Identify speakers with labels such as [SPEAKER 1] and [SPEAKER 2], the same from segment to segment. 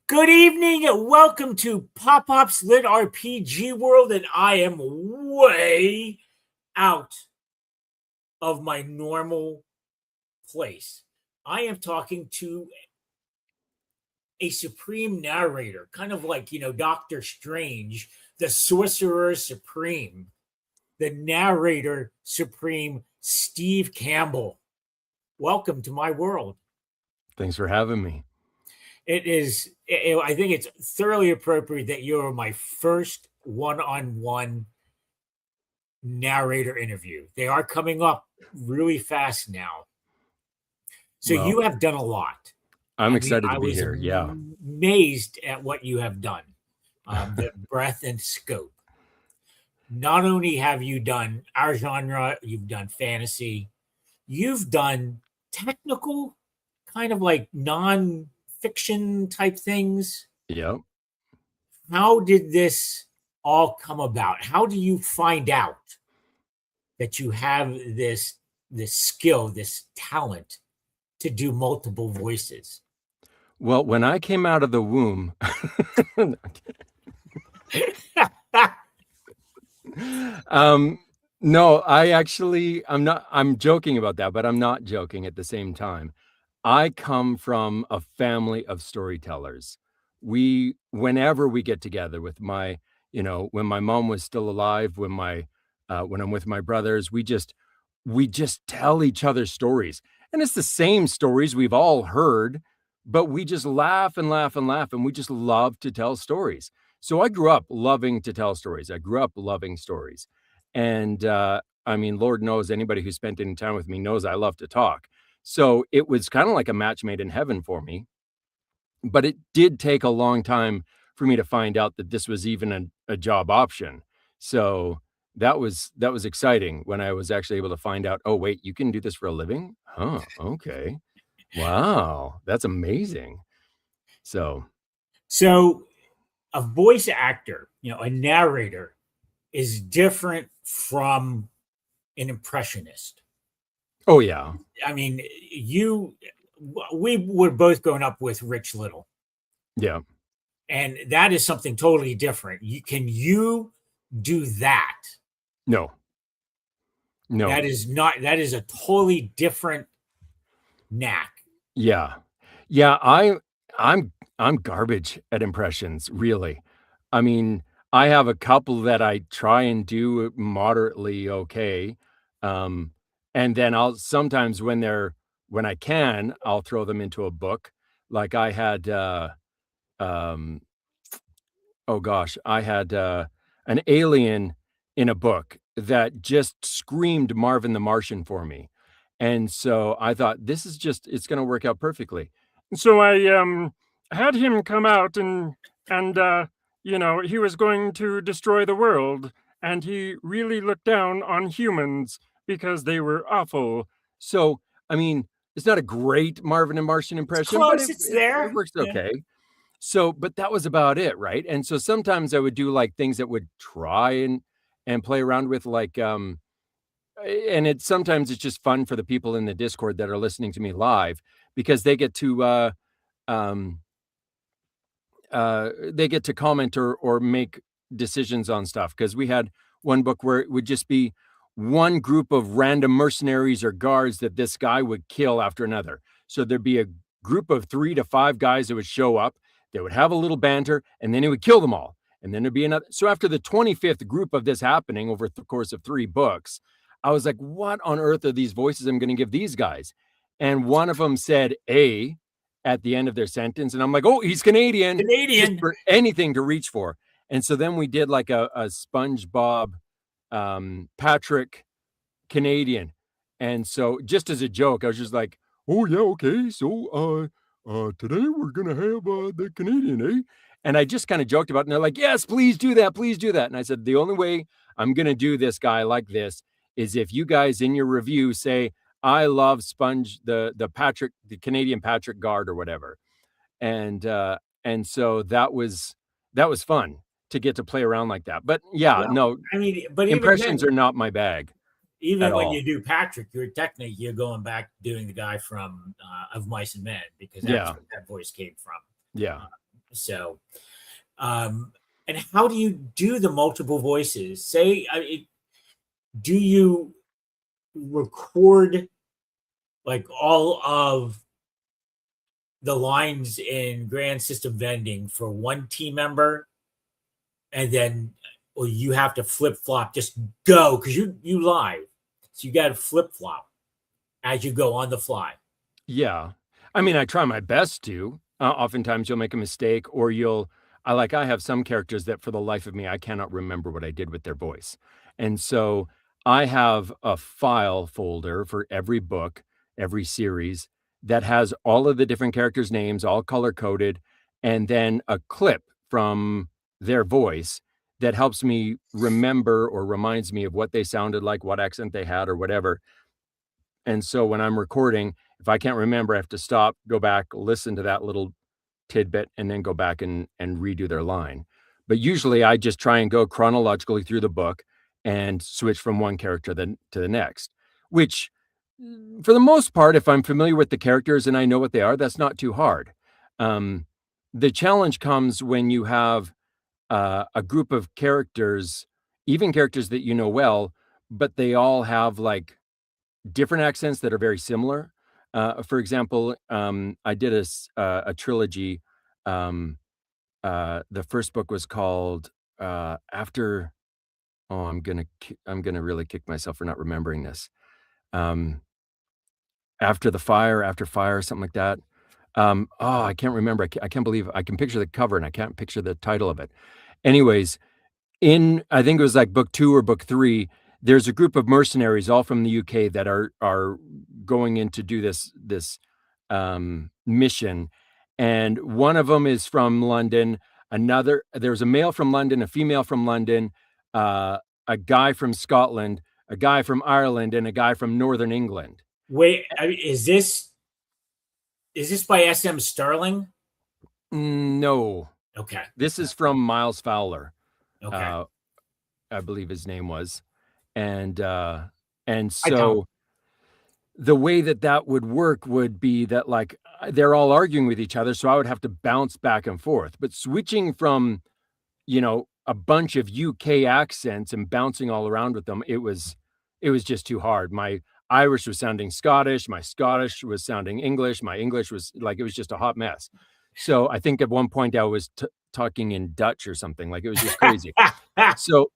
[SPEAKER 1] Good evening and welcome to PopPop's LitRPG world, and I am way out of my normal place. I am talking to a supreme narrator, kind of like, Doctor Strange, the Sorcerer Supreme, the narrator supreme, Steve Campbell. Welcome to my world.
[SPEAKER 2] Thanks for having me.
[SPEAKER 1] I think it's thoroughly appropriate that you're my first one-on-one narrator interview. They are coming up really fast now. So you have done a lot.
[SPEAKER 2] I'm excited to be here. Yeah.
[SPEAKER 1] Amazed at what you have done. The breadth and scope. Not only have you done our genre, you've done fantasy, you've done technical, kind of like non-fiction type things.
[SPEAKER 2] Yep.
[SPEAKER 1] How did this all come about? How do you find out that you have this skill, this talent to do multiple voices?
[SPEAKER 2] Well, when I came out of the womb, no, I'm joking about that, but I'm not joking at the same time. I come from a family of storytellers. Whenever we get together with when my mom was still alive, when I'm with my brothers, we just tell each other stories. And it's the same stories we've all heard, but we just laugh and laugh and laugh, and we just love to tell stories. So I grew up loving to tell stories. I grew up loving stories. And Lord knows, anybody who spent any time with me knows I love to talk. So it was kind of like a match made in heaven for me. But it did take a long time for me to find out that this was even a job option. So that was exciting when I was actually able to find out, oh, wait, you can do this for a living? Huh, okay. Wow, that's amazing. So
[SPEAKER 1] a voice actor, a narrator, is different from an impressionist.
[SPEAKER 2] Oh, yeah.
[SPEAKER 1] I mean, we were both growing up with Rich Little.
[SPEAKER 2] Yeah.
[SPEAKER 1] And that is something totally different. Can you do that?
[SPEAKER 2] No.
[SPEAKER 1] That is a totally different knack.
[SPEAKER 2] Yeah. I'm garbage at impressions, really. I mean, I have a couple that I try and do moderately okay. And then I'll sometimes when I can, I'll throw them into a book. Like I had I had an alien in a book that just screamed Marvin the Martian for me. And so I thought, it's going to work out perfectly. And so I had him come out and he was going to destroy the world. And he really looked down on humans because they were awful. So, it's not a great Marvin and Martian impression,
[SPEAKER 1] but
[SPEAKER 2] it's
[SPEAKER 1] there.
[SPEAKER 2] It works okay. Yeah. So, but that was about it, right? And so sometimes I would do like things that would try and play around with, like and sometimes it's just fun for the people in the Discord that are listening to me live, because they get to comment or make decisions on stuff. Because we had one book where it would just be one group of random mercenaries or guards that this guy would kill after another. So there'd be a group of 3 to 5 guys that would show up. They would have a little banter, and then he would kill them all. And then there'd be another. So after the 25th group of this happening over the course of 3 books, I was like, what on earth are these voices I'm going to give these guys? And one of them said A at the end of their sentence. And I'm like, oh, he's Canadian. Just for anything to reach for. And so then we did like a SpongeBob Patrick Canadian. And so just as a joke, I was just like, oh, yeah, okay. So today we're going to have the Canadian, eh? And I just kind of joked about it. And they're like, yes, please do that. Please do that. And I said, the only way I'm going to do this guy like this is if you guys in your review say, I love the Canadian Patrick Guard or whatever. And so that was fun to get to play around like that. But yeah, no, but impressions are not my bag.
[SPEAKER 1] Even when you do Patrick, you're going back doing the guy from Of Mice and Men, because that's where that voice came from.
[SPEAKER 2] Yeah.
[SPEAKER 1] So, and how do you do the multiple voices? Do you record like all of the lines in Grand System Vending for one team member, and then, or you have to flip flop, just go because you live, so you got to flip flop as you go on the fly.
[SPEAKER 2] Yeah. I mean, I try my best to. Oftentimes you'll make a mistake, or I have some characters that for the life of me, I cannot remember what I did with their voice. And so I have a file folder for every book, every series that has all of the different characters' names, all color coded, and then a clip from their voice that helps me remember or reminds me of what they sounded like, what accent they had, or whatever. And so when I'm recording, if I can't remember, I have to stop, go back, listen to that little tidbit, and then go back and redo their line. But usually I just try and go chronologically through the book and switch from one character then to the next, which for the most part, if I'm familiar with the characters and I know what they are, that's not too hard. The challenge comes when you have a group of characters, even characters that you know well, but they all have like different accents that are very similar. For example, I did a trilogy. The first book was called After. Oh, I'm gonna really kick myself for not remembering this. Um, After Fire, something like that. I can't remember. I can't believe I can picture the cover and I can't picture the title of it. Anyways, I think it was like book 2 or book 3, there's a group of mercenaries all from the UK that are going in to do this mission, and one of them is from London. There's a male from London, a female from London, a guy from Scotland, a guy from Ireland, and a guy from Northern England.
[SPEAKER 1] Wait, is this by S.M. Sterling?
[SPEAKER 2] No.
[SPEAKER 1] Okay.
[SPEAKER 2] This is from Miles Fowler.
[SPEAKER 1] Okay.
[SPEAKER 2] I believe his name was. And so the way that would work would be that like they're all arguing with each other. So I would have to bounce back and forth, but switching from, a bunch of UK accents and bouncing all around with them, it was just too hard. My Irish was sounding Scottish. My Scottish was sounding English. My English was like, it was just a hot mess. So I think at one point I was talking in Dutch or something, like it was just crazy. So,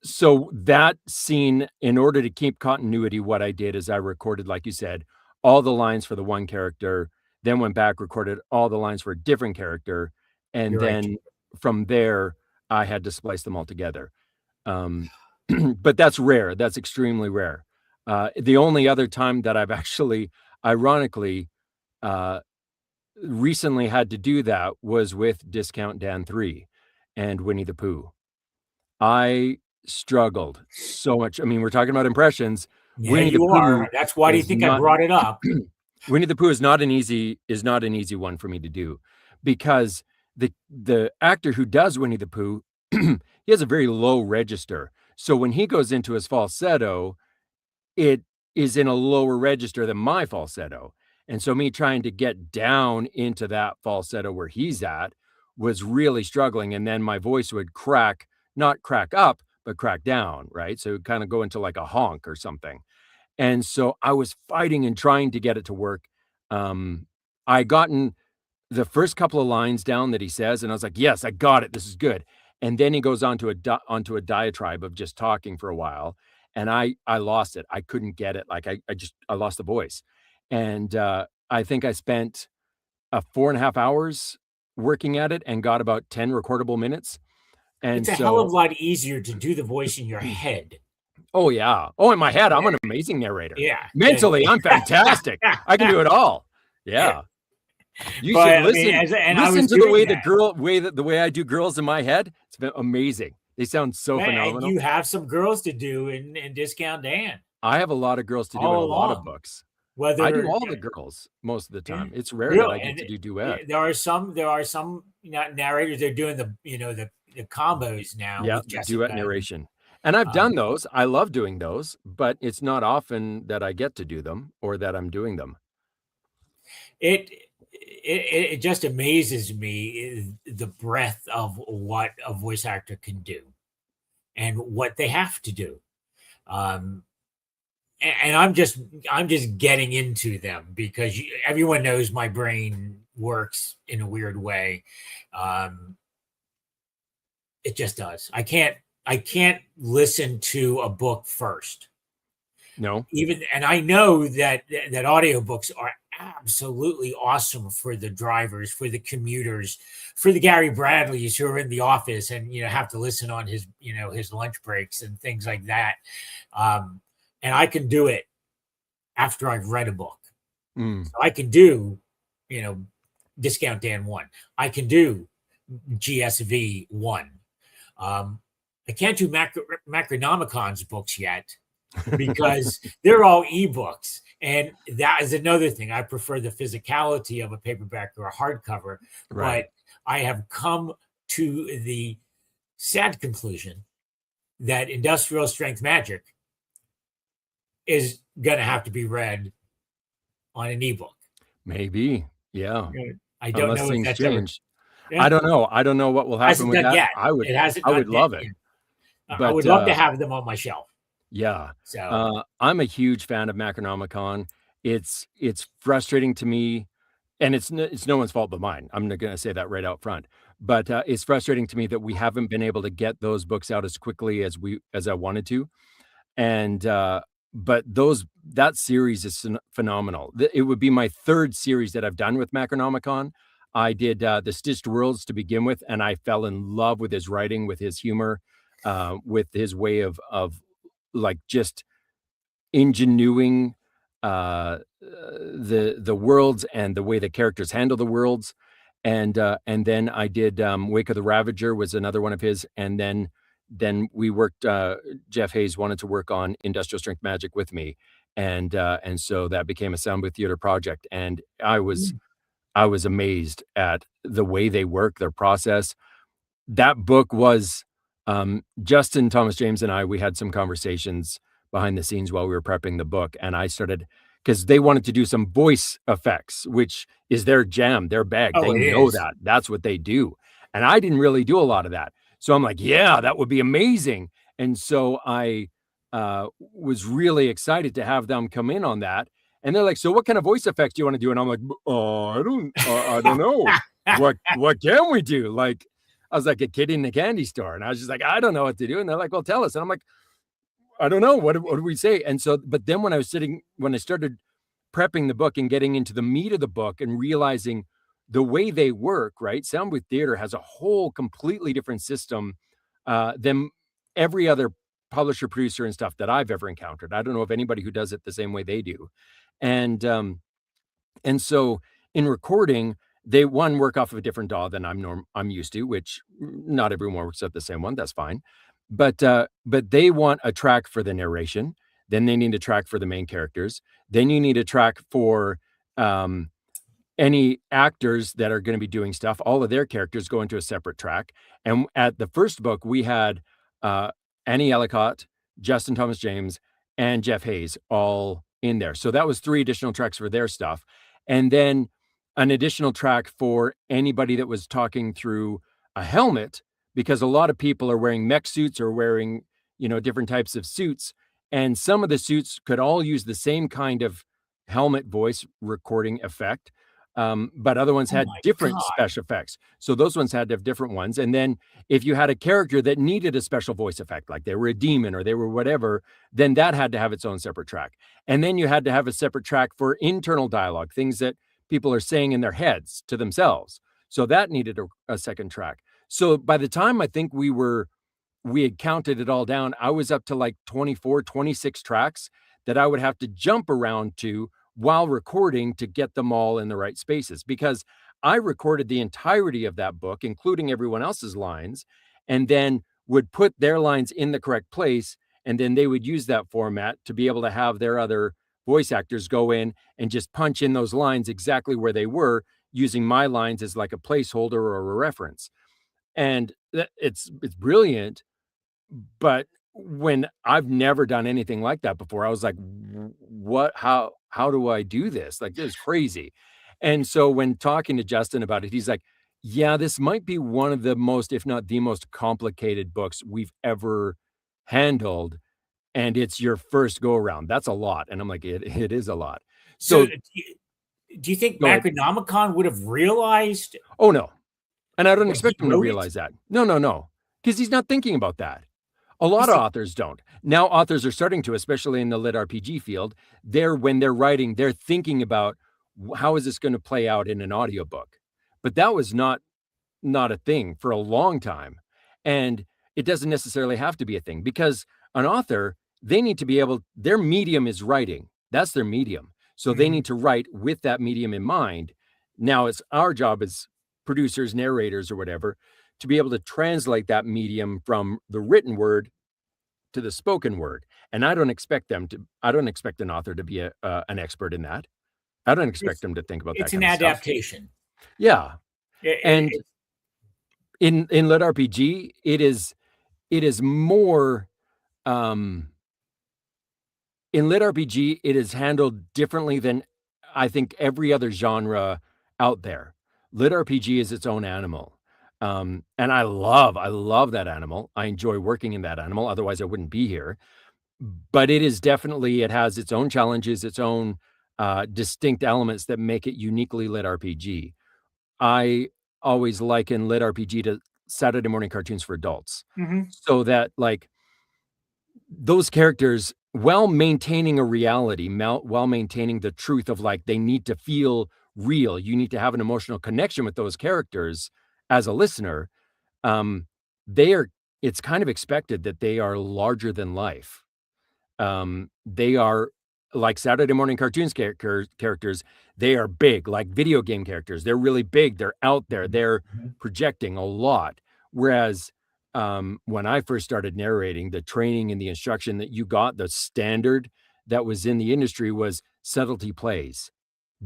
[SPEAKER 2] so that scene, in order to keep continuity, what I did is I recorded, like you said, all the lines for the one character, then went back, recorded all the lines for a different character. And then from there, I had to splice them all together. But that's rare. That's extremely rare. The only other time that I've actually, ironically, recently had to do that was with Discount Dan 3 and Winnie the Pooh. I struggled so much. I mean, we're talking about impressions.
[SPEAKER 1] Yeah, Winnie the Pooh. That's why do you think I brought it up?
[SPEAKER 2] Winnie the Pooh is not an easy one for me to do, because the actor who does Winnie the Pooh, he has a very low register. So when he goes into his falsetto, it is in a lower register than my falsetto. And so me trying to get down into that falsetto where he's at was really struggling. And then my voice would not crack up, but crack down, right? So it would kind of go into like a honk or something. And so I was fighting and trying to get it to work. I gotten the first couple of lines down that he says, and I was like, yes, I got it. This is good. And then he goes onto a diatribe of just talking for a while. And I lost it. I couldn't get it. Like I lost the voice. And I think I spent 4.5 hours working at it and got about 10 recordable minutes. And
[SPEAKER 1] it's a hell of a lot easier to do the voice in your head.
[SPEAKER 2] Oh yeah. Oh, in my head, I'm an amazing narrator.
[SPEAKER 1] Yeah.
[SPEAKER 2] Mentally, I'm fantastic. I can do it all. Yeah. You should listen. Listen to the way I do girls in my head. It's been amazing. They sound so phenomenal.
[SPEAKER 1] You have some girls to do in Discount Dan.
[SPEAKER 2] I have a lot of girls to do in a lot of books. I do all the girls most of the time. It's rare that I get to do duet.
[SPEAKER 1] There are some narrators. They're doing the combos now.
[SPEAKER 2] Yeah, duet narration. And I've done those. I love doing those, but it's not often that I get to do them or that I'm doing them.
[SPEAKER 1] it just amazes me the breadth of what a voice actor can do and what they have to do. Um, and I'm just getting into them because everyone knows my brain works in a weird way. It just does. I can't listen to a book first.
[SPEAKER 2] No.
[SPEAKER 1] And I know that audiobooks are absolutely awesome for the drivers, for the commuters, for the Gary Bradleys who are in the office and have to listen on his his lunch breaks and things like that. And I can do it after I've read a book. So I can do, Discount Dan 1. I can do GSV 1. I can't do Macronomicon's books yet because they're all ebooks. And that is another thing. I prefer the physicality of a paperback or a hardcover.
[SPEAKER 2] Right.
[SPEAKER 1] But I have come to the sad conclusion that industrial strength magic is going to have to be read on an ebook.
[SPEAKER 2] Maybe. Yeah.
[SPEAKER 1] I don't
[SPEAKER 2] Unless
[SPEAKER 1] know if
[SPEAKER 2] things
[SPEAKER 1] that's
[SPEAKER 2] change.
[SPEAKER 1] Yeah.
[SPEAKER 2] I don't know. I don't know what will happen
[SPEAKER 1] hasn't
[SPEAKER 2] with
[SPEAKER 1] done
[SPEAKER 2] that.
[SPEAKER 1] yet.
[SPEAKER 2] I would
[SPEAKER 1] It hasn't
[SPEAKER 2] I
[SPEAKER 1] done
[SPEAKER 2] would love it.
[SPEAKER 1] yet.
[SPEAKER 2] But
[SPEAKER 1] I would love to have them on my shelf.
[SPEAKER 2] Yeah.
[SPEAKER 1] So
[SPEAKER 2] I'm a huge fan of Macronomicon. It's frustrating to me, and it's no one's fault but mine. I'm going to say that right out front. But it's frustrating to me that we haven't been able to get those books out as quickly as I wanted to. And but that series is phenomenal. It would be my third series that I've done with Macronomicon. I did the Stitched Worlds to begin with, and I fell in love with his writing, with his humor, with his way of like just ingenuing the worlds and the way the characters handle the worlds. And then I did Wake of the Ravager was another one of his, and then we worked. Jeff Hayes wanted to work on Industrial Strength Magic with me, and so that became a Sound Booth Theater project. And I was amazed at the way they work, their process. That book was Justin Thomas James and we had some conversations behind the scenes while we were prepping the book, and I started because they wanted to do some voice effects, which is their jam, their bag. They know that. That's what they do. And I didn't really do a lot of that. So I'm like, yeah, that would be amazing. And so I was really excited to have them come in on that. And they're like, so what kind of voice effects do you want to do? And I'm like, I don't know. What can we do? Like, I was like a kid in the candy store. And I was just like, I don't know what to do. And they're like, well, tell us. And I'm like, I don't know. What do we say? And so, but then when I started prepping the book and getting into the meat of the book and realizing the way they work, right? Sound Booth Theater has a whole completely different system than every other publisher, producer, and stuff that I've ever encountered. I don't know of anybody who does it the same way they do. And so in recording, they work off of a different DAW than I'm used to, which not everyone works at the same one. That's fine. But they want a track for the narration. Then they need a track for the main characters. Then you need a track for any actors that are going to be doing stuff. All of their characters go into a separate track. And at the first book, we had Annie Ellicott, Justin Thomas James, and Jeff Hayes all in there. So that was 3 additional tracks for their stuff. And then an additional track for anybody that was talking through a helmet, because a lot of people are wearing mech suits or wearing, different types of suits. And some of the suits could all use the same kind of helmet voice recording effect. But other ones had different special effects. So those ones had to have different ones. And then if you had a character that needed a special voice effect, like they were a demon or they were whatever, then that had to have its own separate track. And then you had to have a separate track for internal dialogue, things that people are saying in their heads to themselves. So that needed a second track. So by the time I think we had counted it all down, I was up to like 24, 26 tracks that I would have to jump around to while recording to get them all in the right spaces, because I recorded the entirety of that book, including everyone else's lines, and then would put their lines in the correct place. And then they would use that format to be able to have their other voice actors go in and just punch in those lines exactly where they were, using my lines as like a placeholder or a reference. And it's brilliant. But when I've never done anything like that before, I was like, what, how do I do this? Like, this is crazy. And so when talking to Justin about it, he's like, yeah, this might be one of the most, if not the most complicated books we've ever handled. And it's your first go around. That's a lot. And I'm like, it is a lot.
[SPEAKER 1] So,
[SPEAKER 2] So
[SPEAKER 1] do you think
[SPEAKER 2] go ahead.
[SPEAKER 1] Macronomicon would have realized?
[SPEAKER 2] Oh, no. And I don't
[SPEAKER 1] when
[SPEAKER 2] expect
[SPEAKER 1] he
[SPEAKER 2] him to
[SPEAKER 1] wrote it?
[SPEAKER 2] realize that. No. Because he's not thinking about that. A lot
[SPEAKER 1] He's
[SPEAKER 2] of
[SPEAKER 1] like-
[SPEAKER 2] authors don't. Now authors are starting to, especially in the LitRPG field. When they're writing, they're thinking about how is this going to play out in an audiobook. But that was not a thing for a long time. And it doesn't necessarily have to be a thing, because an author, they need to be able, their medium is writing. That's their medium. So they
[SPEAKER 1] Mhm.
[SPEAKER 2] need to write with that medium in mind. Now it's our job as producers, narrators, or whatever, to be able to translate that medium from the written word to the spoken word. And I don't expect an author to be an expert in that. I don't expect them to think about that
[SPEAKER 1] It's an
[SPEAKER 2] kind of stuff.
[SPEAKER 1] adaptation.
[SPEAKER 2] Yeah. And
[SPEAKER 1] It-
[SPEAKER 2] in LitRPG, it is more in LitRPG, it is handled differently than I think every other genre out there. LitRPG is its own animal. And I love that animal. I enjoy working in that animal. Otherwise I wouldn't be here. But it has its own challenges, its own distinct elements that make it uniquely LitRPG. I always liken LitRPG to Saturday morning cartoons for adults.
[SPEAKER 1] Mhm.
[SPEAKER 2] So that, like, those characters, while maintaining a reality, while maintaining the truth of, like, they need to feel real, you need to have an emotional connection with those characters as a listener. Um, they are It's kind of expected that they are larger than life. They are like Saturday morning cartoons characters. They are big, like video game characters. They're really big. They're out there. They're
[SPEAKER 1] Mhm.
[SPEAKER 2] projecting a lot. Whereas when I first started narrating, the training and the instruction that you got, the standard that was in the industry was subtlety plays.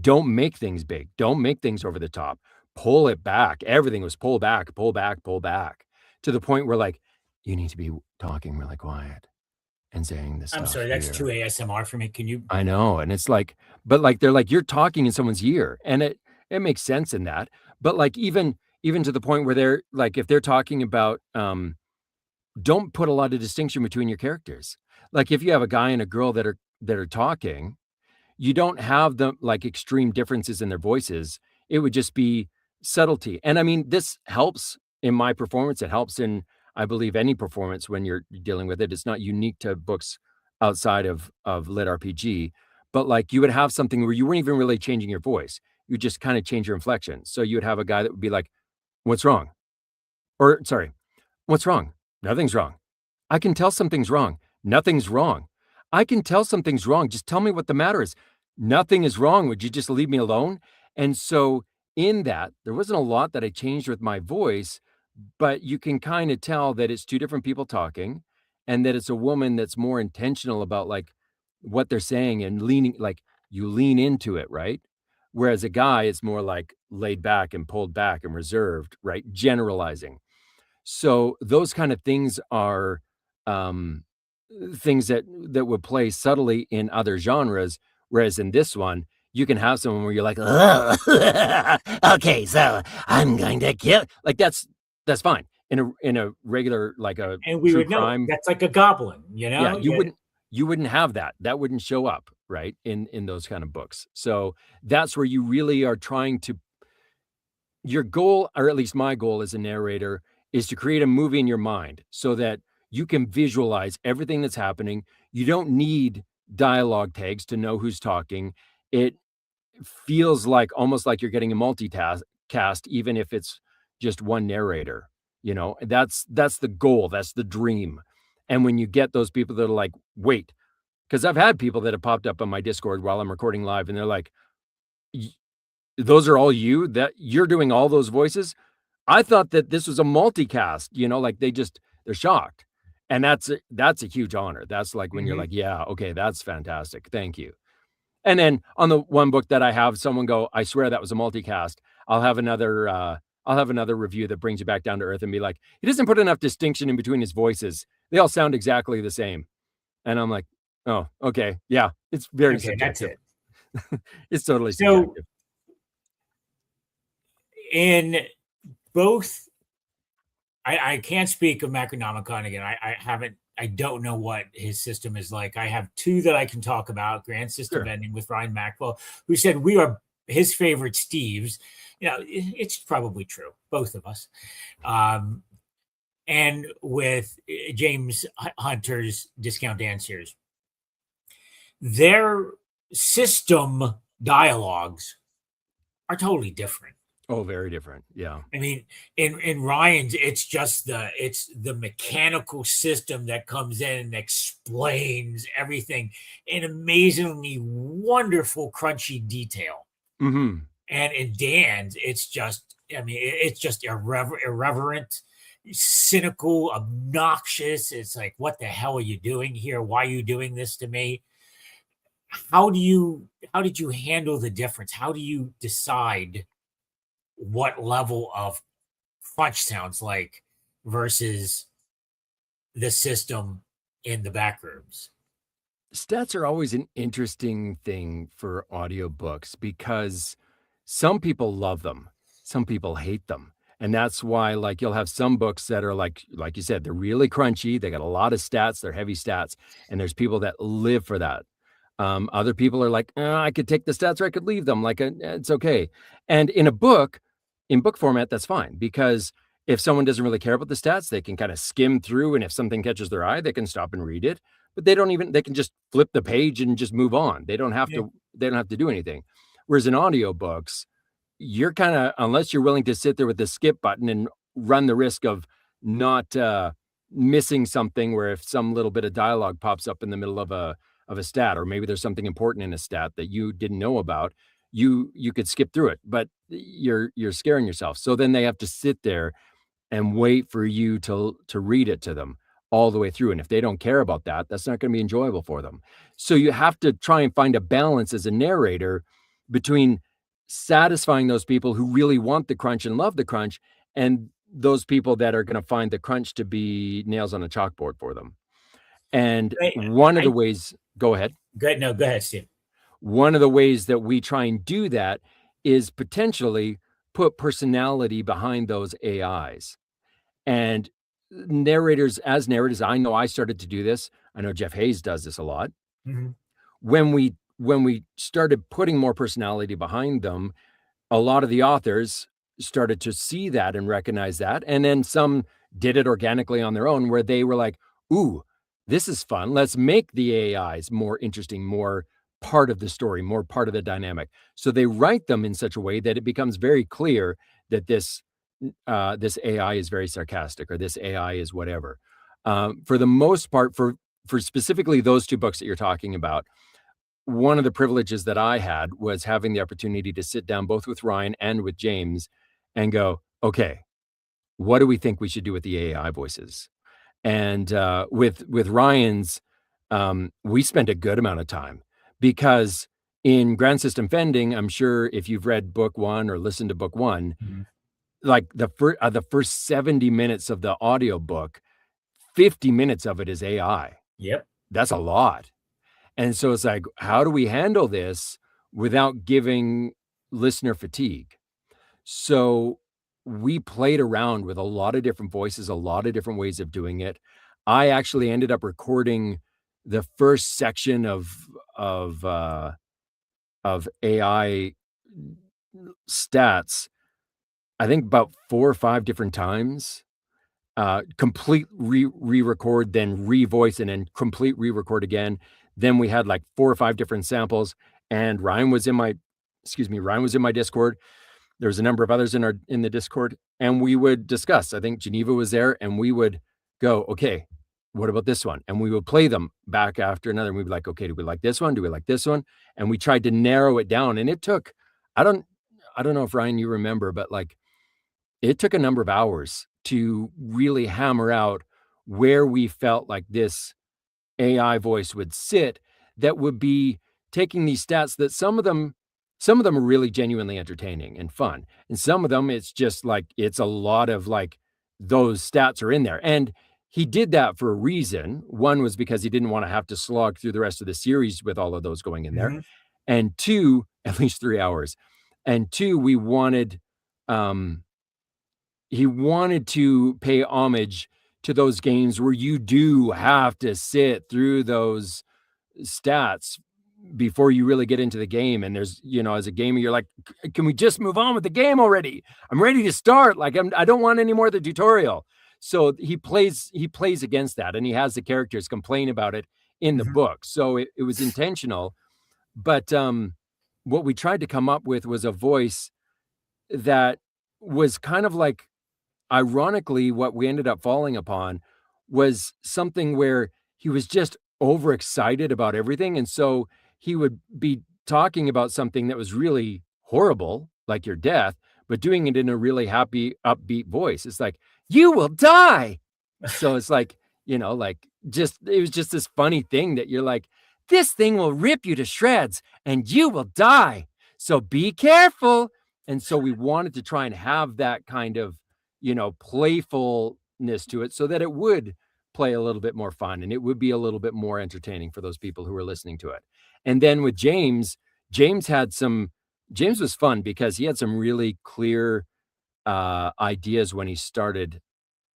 [SPEAKER 2] Don't make things big. Don't make things over the top. Pull it back. Everything was pull back, pull back, pull back, to the point where, like, you need to be talking really quiet and saying this
[SPEAKER 1] I'm
[SPEAKER 2] stuff
[SPEAKER 1] sorry, that's too
[SPEAKER 2] here.
[SPEAKER 1] ASMR for me. Can you?
[SPEAKER 2] I know, and it's like, but, like, they're like, you're talking in someone's ear, and it makes sense in that. But, like, even to the point where they're like, if they're talking about, don't put a lot of distinction between your characters. Like, if you have a guy and a girl that are talking, you don't have the, like, extreme differences in their voices. It would just be subtlety. And I mean, this helps in my performance. It helps in, I believe, any performance when you're dealing with it. It's not unique to books outside of lit RPG, but, like, you would have something where you weren't even really changing your voice. You just kind of change your inflection. So you would have a guy that would be like, "What's wrong?" Or, sorry, "What's wrong?" "Nothing's wrong." "I can tell something's wrong." "Nothing's wrong." "I can tell something's wrong. Just tell me what the matter is." "Nothing is wrong. Would you just leave me alone?" And so in that, there wasn't a lot that I changed with my voice, but you can kind of tell that it's two different people talking, and that it's a woman that's more intentional about, like, what they're saying, and leaning, like, you lean into it, right? Whereas a guy, it's more like laid back and pulled back and reserved, right? Generalizing. So those kind of things are um, things that would play subtly in other genres, whereas in this one, you can have someone where you're like, "Oh, okay, so I'm going to kill," like, that's fine in a regular, like, a
[SPEAKER 1] And we
[SPEAKER 2] true
[SPEAKER 1] would know it.
[SPEAKER 2] crime.
[SPEAKER 1] That's like a goblin,
[SPEAKER 2] Yeah,
[SPEAKER 1] Yeah.
[SPEAKER 2] you wouldn't have that. That wouldn't show up, right, in those kind of books. So that's where you really are trying to, your goal, or at least my goal as a narrator, is to create a movie in your mind so that you can visualize everything that's happening. You don't need dialogue tags to know who's talking. It feels like, almost like you're getting a multitask cast, even if it's just one narrator. That's the goal. That's the dream. And when you get those people that are like, wait, because I've had people that have popped up on my Discord while I'm recording live, and they're like, those are all you, that you're doing all those voices? I thought that this was a multicast, like, they're shocked. And that's a huge honor. That's like when you're
[SPEAKER 1] Mhm.
[SPEAKER 2] like, yeah, okay, that's fantastic. Thank you. And then on the one book that I have someone go, "I swear that was a multicast." I'll have another review that brings you back down to earth and be like, "He doesn't put enough distinction in between his voices. They all sound exactly the same." And I'm like, "Oh, okay. Yeah, it's very
[SPEAKER 1] Okay, that's
[SPEAKER 2] subjective."
[SPEAKER 1] it.
[SPEAKER 2] It's totally
[SPEAKER 1] So
[SPEAKER 2] subjective.
[SPEAKER 1] in both, I can't speak of Macronomicon again. I don't know what his system is like. I have two that I can talk about. Grand System Ending with Ryan Maxwell, who said we are his favorite Steves. It's probably true, both of us. And with James Hunter's Discount Dancers, their system dialogues are totally different.
[SPEAKER 2] Oh, very different. Yeah.
[SPEAKER 1] I mean, in Ryan's, it's the mechanical system that comes in and explains everything in amazingly wonderful, crunchy detail.
[SPEAKER 2] Mm-hmm.
[SPEAKER 1] And in Dan's, it's just irreverent, cynical, obnoxious. It's like, what the hell are you doing here? Why are you doing this to me? How did you handle the difference? How do you decide what level of crunch sounds like versus the system in the back rooms?
[SPEAKER 2] Stats are always an interesting thing for audiobooks because some people love them, some people hate them. And that's why, like, you'll have some books that are like you said, they're really crunchy. They got a lot of stats. They're heavy stats. And there's people that live for that. Other people are like, I could take the stats or I could leave them. Like, it's okay. And in book format, that's fine. Because if someone doesn't really care about the stats, they can kind of skim through. And if something catches their eye, they can stop and read it. But they can just flip the page and just move on. They don't have to do anything. Whereas in audiobooks, you're kind of, unless you're willing to sit there with the skip button and run the risk of not missing something, where if some little bit of dialogue pops up in the middle of a stat, or maybe there's something important in a stat that you didn't know about, you could skip through it, but you're scaring yourself. So then they have to sit there and wait for you to read it to them all the way through. And if they don't care about that, that's not going to be enjoyable for them. So you have to try and find a balance as a narrator between satisfying those people who really want the crunch and love the crunch, and those people that are going to find the crunch to be nails on a chalkboard for them. And one of the ways, go ahead.
[SPEAKER 1] Go ahead, Steve.
[SPEAKER 2] One of the ways that we try and do that is potentially put personality behind those AIs. And narrators, I know I started to do this. I know Jeff Hayes does this a lot.
[SPEAKER 1] Mm-hmm.
[SPEAKER 2] When we started putting more personality behind them, a lot of the authors started to see that and recognize that. And then some did it organically on their own, where they were like, ooh, this is fun. Let's make the AIs more interesting, more part of the story, more part of the dynamic. So they write them in such a way that it becomes very clear that this AI is very sarcastic, or this AI is whatever. For the most part, for specifically those two books that you're talking about, one of the privileges that I had was having the opportunity to sit down both with Ryan and with James and go, okay, what do we think we should do with the AI voices? And with Ryan's, we spent a good amount of time, because in Grand System Ending, I'm sure if you've read book one or listened to book one, mm-hmm. like the first 70 minutes of the audiobook, 50 minutes of it is AI.
[SPEAKER 1] Yep.
[SPEAKER 2] That's a lot. And so it's like, how do we handle this without giving listener fatigue? So we played around with a lot of different voices, a lot of different ways of doing it. I actually ended up recording the first section of AI stats, I think about 4 or 5 different times. Complete re-record, then re-voice, and then complete re-record again. Then we had like 4 or 5 different samples, and Ryan was in my Discord. There was a number of others in the Discord, and we would discuss. I think Geneva was there, and we would go, okay, what about this one? And we would play them back after another. And we'd be like, okay, do we like this one? Do we like this one? And we tried to narrow it down. And it took, I don't know if Ryan, you remember, but like it took a number of hours to really hammer out where we felt like this AI voice would sit, that would be taking these stats that some of them are really genuinely entertaining and fun. And some of them, it's just like, it's a lot of like, those stats are in there. And he did that for a reason. One was because he didn't want to have to slog through the rest of the series with all of those going in there. Mm-hmm. And 2, at least 3 hours. And 2, we wanted he wanted to pay homage to those games where you do have to sit through those stats before you really get into the game. And there's, as a gamer, you're like, can we just move on with the game already? I'm ready to start. Like, I don't want any more of the tutorial. So he plays against that, and he has the characters complain about it in the book. So it was intentional. But what we tried to come up with was a voice that was kind of like, ironically, what we ended up falling upon was something where he was just overexcited about everything. And so he would be talking about something that was really horrible, like your death, but doing it in a really happy, upbeat voice. It's like, you will die. So it's like, it was just this funny thing that you're like, this thing will rip you to shreds and you will die. So be careful. And so we wanted to try and have that kind of, playfulness to it so that it would play a little bit more fun and it would be a little bit more entertaining for those people who were listening to it. And then with James was fun because he had some really clear ideas when he started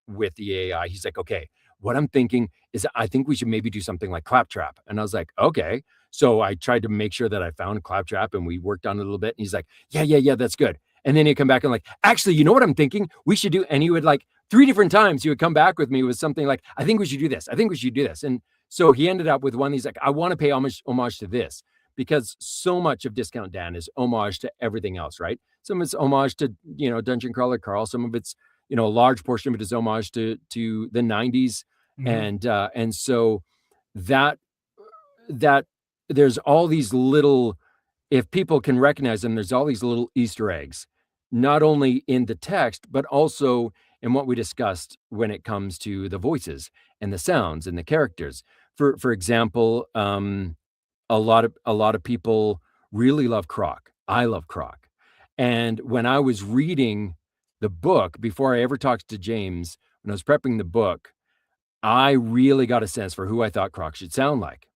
[SPEAKER 2] with the AI. He's like, okay, what I'm thinking is I think we should maybe do something like Claptrap. And I was like, okay. So I tried to make sure that I found Claptrap and we worked on it a little bit. And he's like, yeah, that's good. And then he'd come back and like, actually, you know what I'm thinking? We should do, and he would like 3 different times he would come back with me with something like, I think we should do this. I think we should do this. And so he ended up with one. He's like, I want to pay homage to this, because so much of Discount Dan is homage to everything else, right? Some of it's homage to, Dungeon Crawler Carl. Some of it's, a large portion of it is homage to the 90s. And so that there's all these little, if people can recognize them, there's all these little Easter eggs, not only in the text, but also in what we discussed when it comes to the voices and the sounds and the characters. For example, a lot of people really love Croc. I love Croc. And when I was reading the book, before I ever talked to James, when I was prepping the book, I really got a sense for who I thought Croc should sound like.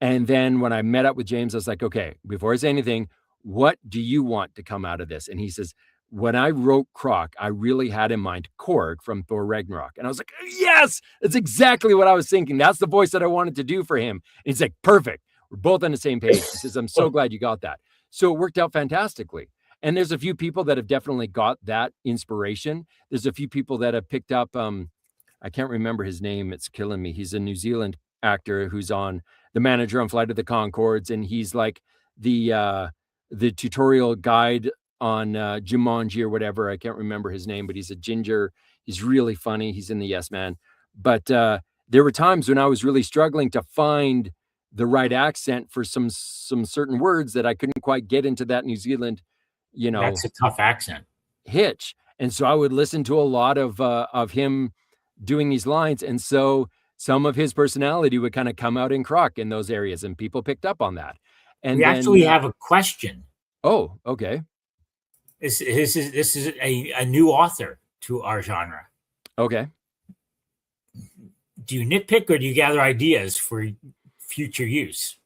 [SPEAKER 2] And then when I met up with James, I was like, okay, before I say anything, what do you want to come out of this? And he says, when I wrote Croc, I really had in mind Korg from Thor Ragnarok. And I was like, yes, that's exactly what I was thinking. That's the voice that I wanted to do for him. And he's like, perfect. We're both on the same page. He says, I'm so glad you got that. So it worked out fantastically. And there's a few people that have definitely got that inspiration. There's a few people that have picked up, I can't remember his name. It's killing me. He's a New Zealand actor who's on The Manager on Flight of the Conchords. And he's like the tutorial guide on Jumanji or whatever. I can't remember his name, but he's a ginger. He's really funny. He's in the Yes Man. But there were times when I was really struggling to find the right accent for some certain words that I couldn't quite get into that New Zealand,
[SPEAKER 1] That's a tough accent.
[SPEAKER 2] Hitch. And so I would listen to a lot of him doing these lines. And so some of his personality would kind of come out in Croc in those areas, and people picked up on that. And
[SPEAKER 1] we actually have a question.
[SPEAKER 2] Oh, okay.
[SPEAKER 1] This is a new author to our genre.
[SPEAKER 2] Okay.
[SPEAKER 1] Do you nitpick or do you gather ideas for future use?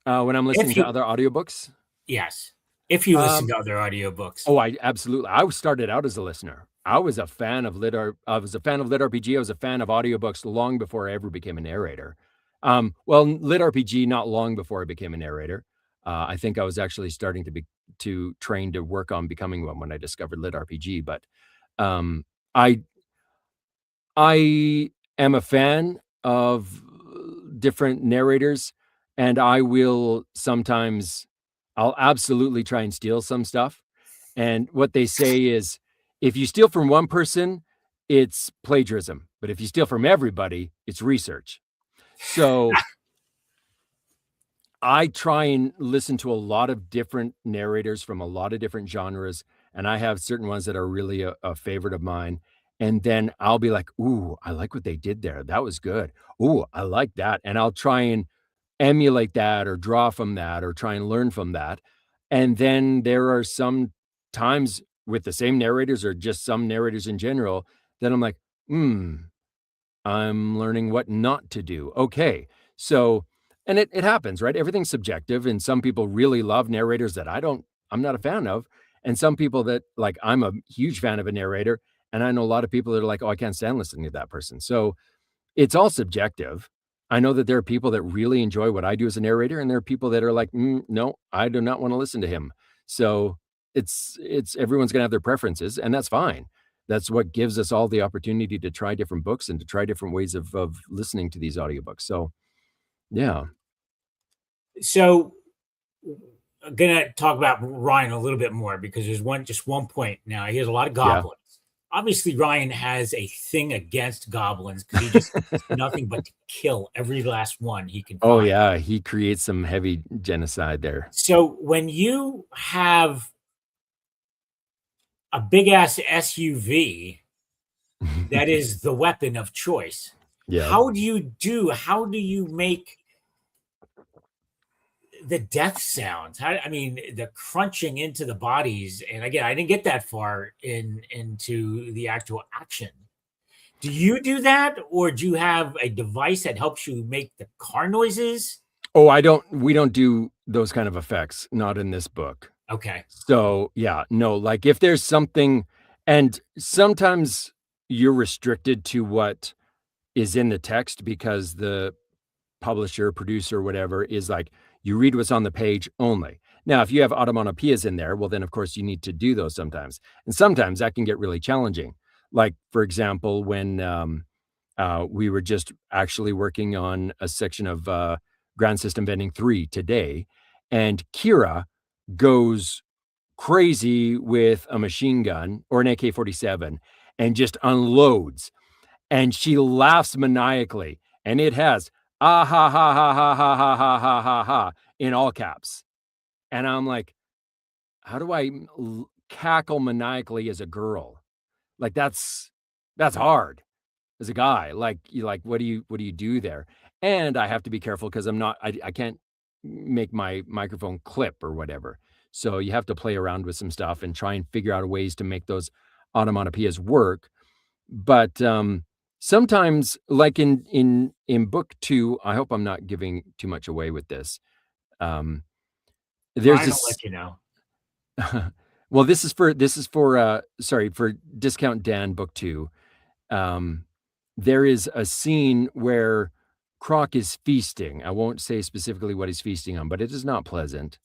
[SPEAKER 2] When I'm listening to other audiobooks?
[SPEAKER 1] Yes. If you listen to other audiobooks.
[SPEAKER 2] Oh, I started out as a listener. I was a fan of LitRPG. I was a fan of audiobooks long before I ever became a narrator. Well, LitRPG not long before I became a narrator. I think I was actually starting to train to work on becoming one when I discovered LitRPG. But I am a fan of different narrators, and I'll absolutely try and steal some stuff. And what they say is, if you steal from one person, it's plagiarism. But if you steal from everybody, it's research. So I try and listen to a lot of different narrators from a lot of different genres. And I have certain ones that are really a favorite of mine. And then I'll be like, ooh, I like what they did there. That was good. Ooh, I like that. And I'll try and emulate that or draw from that or try and learn from that. And then there are some times with the same narrators or just some narrators in general that I'm like, I'm learning what not to do. Okay. So, and it happens, right? Everything's subjective, and some people really love narrators that I'm not a fan of. And some people that like, I'm a huge fan of a narrator, and I know a lot of people that are like, oh, I can't stand listening to that person. So it's all subjective. I know that there are people that really enjoy what I do as a narrator, and there are people that are like, no, I do not want to listen to him. So it's everyone's gonna have their preferences, and that's fine. That's what gives us all the opportunity to try different books and to try different ways of listening to these audiobooks. So yeah.
[SPEAKER 1] So I'm gonna talk about Ryan a little bit more because there's just one point now. He has a lot of
[SPEAKER 2] Yeah.
[SPEAKER 1] goblins. Obviously, Ryan has a thing against goblins because he just does nothing but to kill every last one he can
[SPEAKER 2] Oh
[SPEAKER 1] find.
[SPEAKER 2] yeah, he creates some heavy genocide there.
[SPEAKER 1] So when you have a big ass SUV that is the weapon of choice,
[SPEAKER 2] Yeah.
[SPEAKER 1] how do you make the death sounds? I mean, the crunching into the bodies. And again, I didn't get that far into the actual action. Do you do that, or do you have a device that helps you make the car noises?
[SPEAKER 2] Oh, we don't do those kind of effects, not in this book.
[SPEAKER 1] Okay.
[SPEAKER 2] So, yeah, no, like if there's something, and sometimes you're restricted to what is in the text because the publisher, producer, whatever is like, you read what's on the page only. Now, if you have onomatopoeias in there, well, then of course you need to do those sometimes. And sometimes that can get really challenging. Like, for example, when we were just actually working on a section of Ground System Vending 3 today, and Kira goes crazy with a machine gun or an AK-47 and just unloads, and she laughs maniacally, and it has ah ha ha ha ha ha ha ha ha ha ha in all caps. And I'm like, how do I cackle maniacally as a girl? Like that's hard as a guy. Like you like what do you do there? And I have to be careful because I can't make my microphone clip or whatever. So you have to play around with some stuff and try and figure out ways to make those onomatopoeias work. But sometimes, like in book 2, I hope I'm not giving too much away with this. There's
[SPEAKER 1] Ryan will
[SPEAKER 2] this.
[SPEAKER 1] let you know.
[SPEAKER 2] Well, this is for sorry, for Discount Dan book 2. There is a scene where Croc is feasting. I won't say specifically what he's feasting on, but it is not pleasant.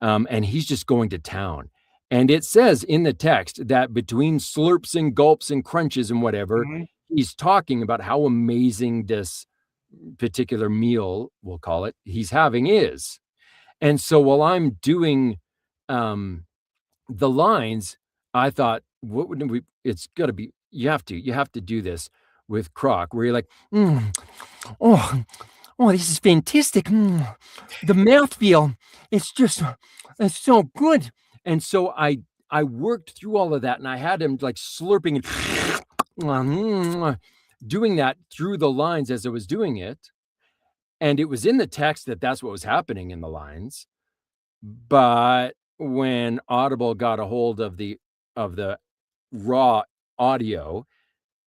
[SPEAKER 2] And he's just going to town. And it says in the text that between slurps and gulps and crunches and whatever, he's talking about how amazing this particular meal, we'll call it, he's having is. And so while I'm doing the lines, I thought, what would we, it's got to be, you have to do this with Croc, where you're like, oh, this is fantastic. The mouthfeel, it's so good. And so I worked through all of that, and I had him like slurping and doing that through the lines as I was doing it. And it was in the text that that's what was happening in the lines. But when Audible got a hold of the raw audio,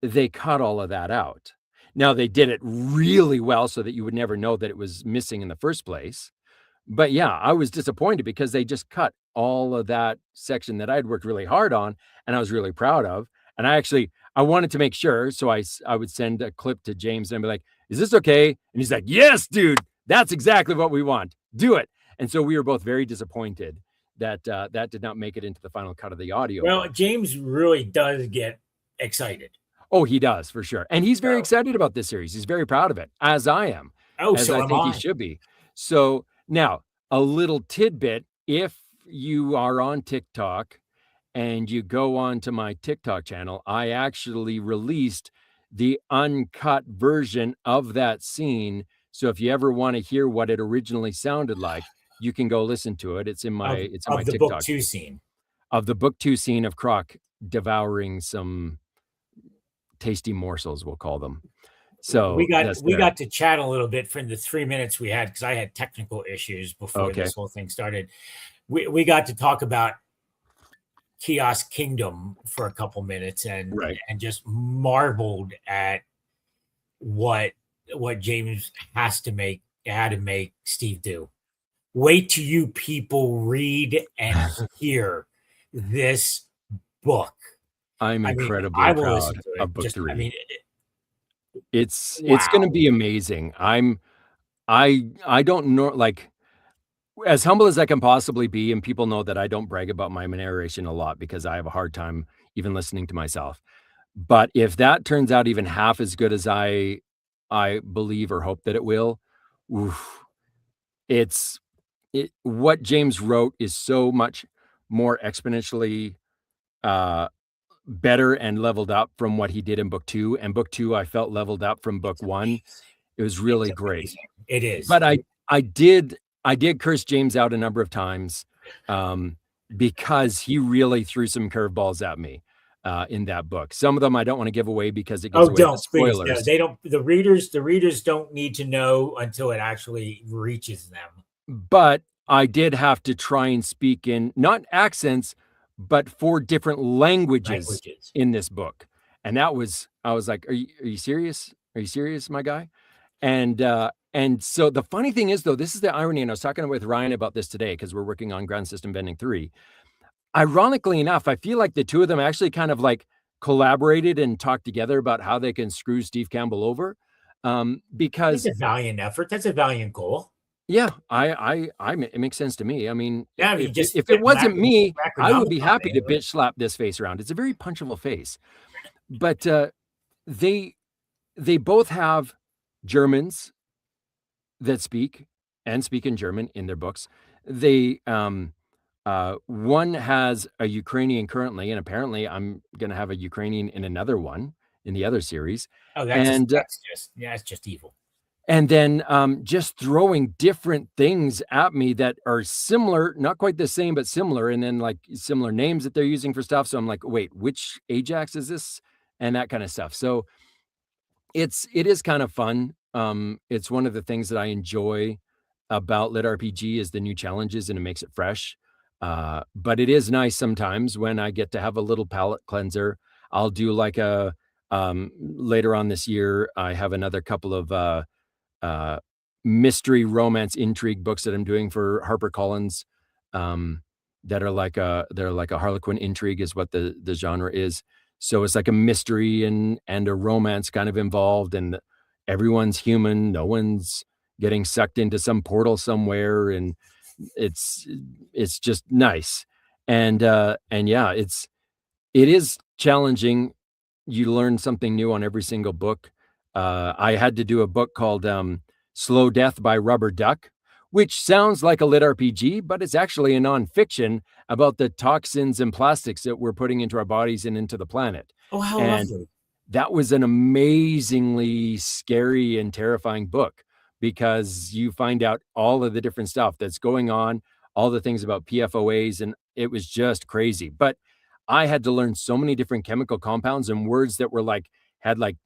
[SPEAKER 2] they cut all of that out. Now they did it really well so that you would never know that it was missing in the first place. But yeah, I was disappointed because they just cut all of that section that I'd worked really hard on and I was really proud of. And I wanted to make sure. So I would send a clip to James and be like, is this okay? And he's like, yes, dude, that's exactly what we want. Do it. And so we were both very disappointed that that did not make it into the final cut of the audio.
[SPEAKER 1] Well, James really does get excited.
[SPEAKER 2] Oh, he does for sure. And he's very excited about this series. He's very proud of it, as I am.
[SPEAKER 1] Oh,
[SPEAKER 2] as
[SPEAKER 1] so
[SPEAKER 2] I
[SPEAKER 1] am
[SPEAKER 2] think
[SPEAKER 1] I.
[SPEAKER 2] he should be. So now a little tidbit, if you are on TikTok and you go on to my TikTok channel, I actually released the uncut version of that scene. So if you ever want to hear what it originally sounded like, you can go listen to it. It's in my my
[SPEAKER 1] the
[SPEAKER 2] TikTok
[SPEAKER 1] book 2 scene.
[SPEAKER 2] Of the book 2 scene of Croc devouring some tasty morsels, we'll call them. So
[SPEAKER 1] we got to chat a little bit for the 3 minutes we had because I had technical issues before this whole thing started. We got to talk about Kiosk Kingdom for a couple minutes and just marveled at what James had to make Steve do. Wait till you people read and hear this book.
[SPEAKER 2] I'm
[SPEAKER 1] I mean,
[SPEAKER 2] incredibly
[SPEAKER 1] I will listen
[SPEAKER 2] proud
[SPEAKER 1] to
[SPEAKER 2] of
[SPEAKER 1] it.
[SPEAKER 2] book
[SPEAKER 1] Just, I
[SPEAKER 2] 3.
[SPEAKER 1] mean,
[SPEAKER 2] It's
[SPEAKER 1] wow.
[SPEAKER 2] gonna be amazing. I don't know, like, as humble as I can possibly be, and people know that I don't brag about my narration a lot because I have a hard time even listening to myself. But if that turns out even half as good as I believe or hope that it will, oof, it's what James wrote is so much more exponentially, uh, better and leveled up from what he did in book 2, and book 2 I felt leveled up from book
[SPEAKER 1] It's
[SPEAKER 2] 1.
[SPEAKER 1] amazing.
[SPEAKER 2] It was
[SPEAKER 1] It's
[SPEAKER 2] really great.
[SPEAKER 1] amazing. It is.
[SPEAKER 2] But I did curse James out a number of times, um, because he really threw some curveballs at me, in that book. Some of them I don't wanna give away because it gives
[SPEAKER 1] Oh,
[SPEAKER 2] away the
[SPEAKER 1] don't please. No,
[SPEAKER 2] spoilers,
[SPEAKER 1] they don't. The readers don't need to know until it actually reaches them.
[SPEAKER 2] but I did have to try and speak in not accents, but 4 different languages
[SPEAKER 1] Languages.
[SPEAKER 2] in this book, and that was I was like, "Are you serious? Are you serious, my guy?" And so the funny thing is, though, this is the irony, and I was talking with Ryan about this today because 'cause we're working on Ground System Bending 3. Ironically enough, I feel like the 2 of them actually kind of, like, collaborated and talked together about how they can screw Steve Campbell over,
[SPEAKER 1] It's
[SPEAKER 2] because
[SPEAKER 1] a valiant effort. That's a valiant goal.
[SPEAKER 2] yeah, it makes sense to me. I mean,
[SPEAKER 1] Yeah, I mean,
[SPEAKER 2] if
[SPEAKER 1] just
[SPEAKER 2] if it
[SPEAKER 1] sit
[SPEAKER 2] wasn't me, I would be
[SPEAKER 1] macronomicon,
[SPEAKER 2] happy to
[SPEAKER 1] anyway.
[SPEAKER 2] bitch slap this face around. It's a very punchable face. But, they they both have Germans that speak in German in their books. They, one has a Ukrainian currently, and apparently I'm gonna have a Ukrainian in another one, in the other series,
[SPEAKER 1] Oh,
[SPEAKER 2] and,
[SPEAKER 1] that's just evil.
[SPEAKER 2] then, just throwing different things at me that are similar, not quite the same, but similar, and then, like, similar names that they're using for stuff, so I'm like, "Wait, which Ajax is this?" And that kinda stuff. So it is kind of fun. It's one of the things that I enjoy about LitRPG is the new challenges and it makes it fresh. But it is nice sometimes when I get to have a little palate cleanser. I'll do like a later on this year, I have another couple of uh mystery romance intrigue books that I'm doing for HarperCollins, um that are like a Harlequin intrigue is what the genre is. So it's like a mystery and a romance kind of involved, and everyone's human, no one's getting sucked into some portal somewhere, and it's it's just nice. And yeah, it is challenging. You learn something new on every single book. I had to do a book called, Slow Death by Rubber Duck, which sounds like a lit RPG, but it's actually a nonfiction about the toxins and plastics that we're putting into our bodies and into the planet.
[SPEAKER 1] Oh, how
[SPEAKER 2] And
[SPEAKER 1] lovely.
[SPEAKER 2] that was an amazingly scary and terrifying book because you find out all of the different stuff that's going on, all the things about PFOAs, and it was just crazy. But I had to learn so many different chemical compounds and words that were like had like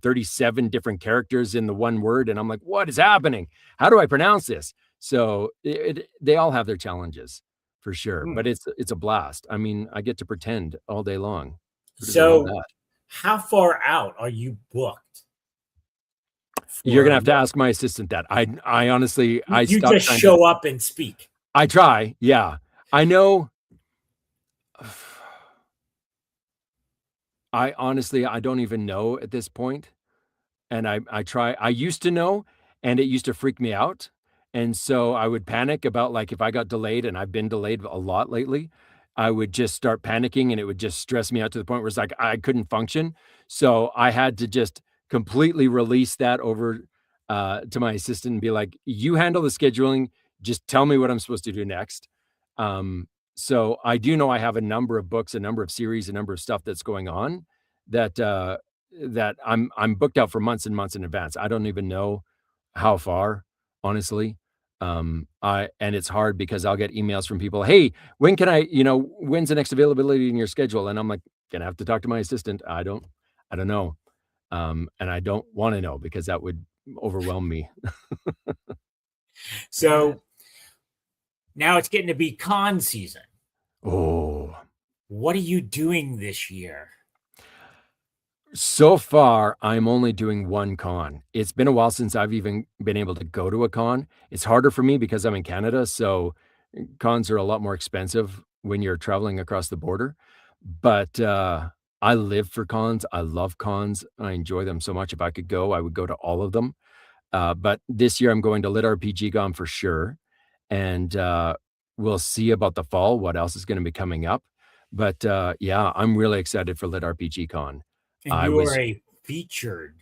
[SPEAKER 2] 37 different characters in the one word, and I'm like, what is happening? How do I pronounce this? So they all have their challenges for sure,
[SPEAKER 1] Hmm.
[SPEAKER 2] but it's a blast. I mean, I get to pretend all day long. Who doesn't love
[SPEAKER 1] So,
[SPEAKER 2] that?
[SPEAKER 1] how far out are you booked
[SPEAKER 2] You're
[SPEAKER 1] for
[SPEAKER 2] gonna have to ask my assistant that. I honestly I
[SPEAKER 1] you
[SPEAKER 2] stopped
[SPEAKER 1] just
[SPEAKER 2] trying to
[SPEAKER 1] show up and speak?
[SPEAKER 2] I try, yeah. I know I honestly I don't even know at this point. And I try I used to know, and it used to freak me out, and so I would panic about, like, if I got delayed, and I've been delayed a lot lately, I would just start panicking, and it would just stress me out to the point where it's like I couldn't function, so I had to just completely release that over, to my assistant and be like, "You handle the scheduling, just tell me what I'm supposed to do next." So I do know I have a number of books, a number of series, a number of stuff that's going on that, that I'm booked out for months and months in advance. I don't even know how far, honestly. I and it's hard because I'll get emails from people, "Hey, when can when's the next availability in your schedule?" And I'm like, "Gonna have to talk to my assistant. I don't know." And I don't wanna know because that would overwhelm me.
[SPEAKER 1] So, now it's getting to be con season.
[SPEAKER 2] Oh.
[SPEAKER 1] What are you doing this year?
[SPEAKER 2] So far, I'm only doing 1 con. It's been a while since I've even been able to go to a con. It's harder for me because I'm in Canada, so cons are a lot more expensive when you're traveling across the border. But I live for cons. I love cons. I enjoy them so much. If I could go, I would go to all of them. But this year I'm going to LitRPG Con for sure. And we'll see about the fall, what else is going to be coming up. But yeah, I'm really excited for LitRPG Con.
[SPEAKER 1] And you are a featured.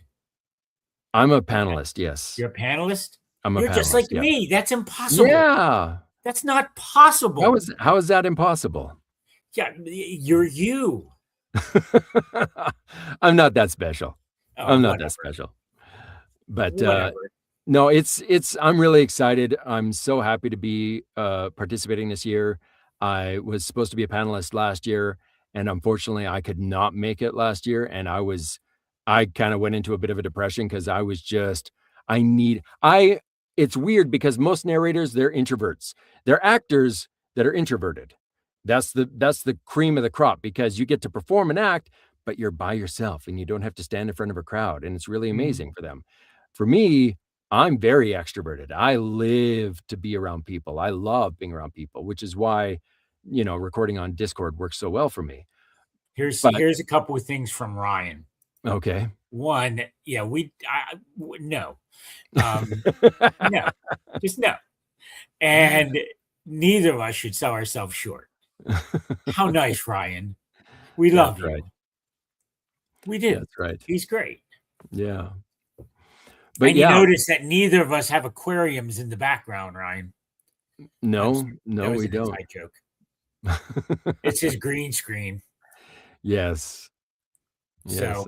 [SPEAKER 2] I'm a panelist, yes.
[SPEAKER 1] You're a panelist?
[SPEAKER 2] You're
[SPEAKER 1] just like me. That's impossible.
[SPEAKER 2] Yeah.
[SPEAKER 1] That's not possible.
[SPEAKER 2] How is that impossible?
[SPEAKER 1] Yeah, you're you.
[SPEAKER 2] I'm not that special.
[SPEAKER 1] Oh,
[SPEAKER 2] I'm not that special. But no, I'm really excited. I'm so happy to be participating this year. I was supposed to be a panelist last year, and unfortunately I could not make it last year. And I kind of went into a bit of a depression because I was just, it's weird because most narrators, they're introverts. They're actors that are introverted. That's the cream of the crop because you get to perform an act, but you're by yourself and you don't have to stand in front of a crowd. And it's really amazing for them. For me, I'm very extroverted. I live to be around people. I love being around people, which is why, recording on Discord works so well for me.
[SPEAKER 1] Here's a couple of things from Ryan.
[SPEAKER 2] Okay.
[SPEAKER 1] One, yeah, no. No, just no. And neither of us should sell ourselves short. How nice, Ryan. We love you. Right. We do.
[SPEAKER 2] That's right.
[SPEAKER 1] He's great.
[SPEAKER 2] Yeah.
[SPEAKER 1] But you notice that neither of us have aquariums in the background, Ryan.
[SPEAKER 2] No, we don't.
[SPEAKER 1] Inside joke. It's his green screen.
[SPEAKER 2] Yes.
[SPEAKER 1] So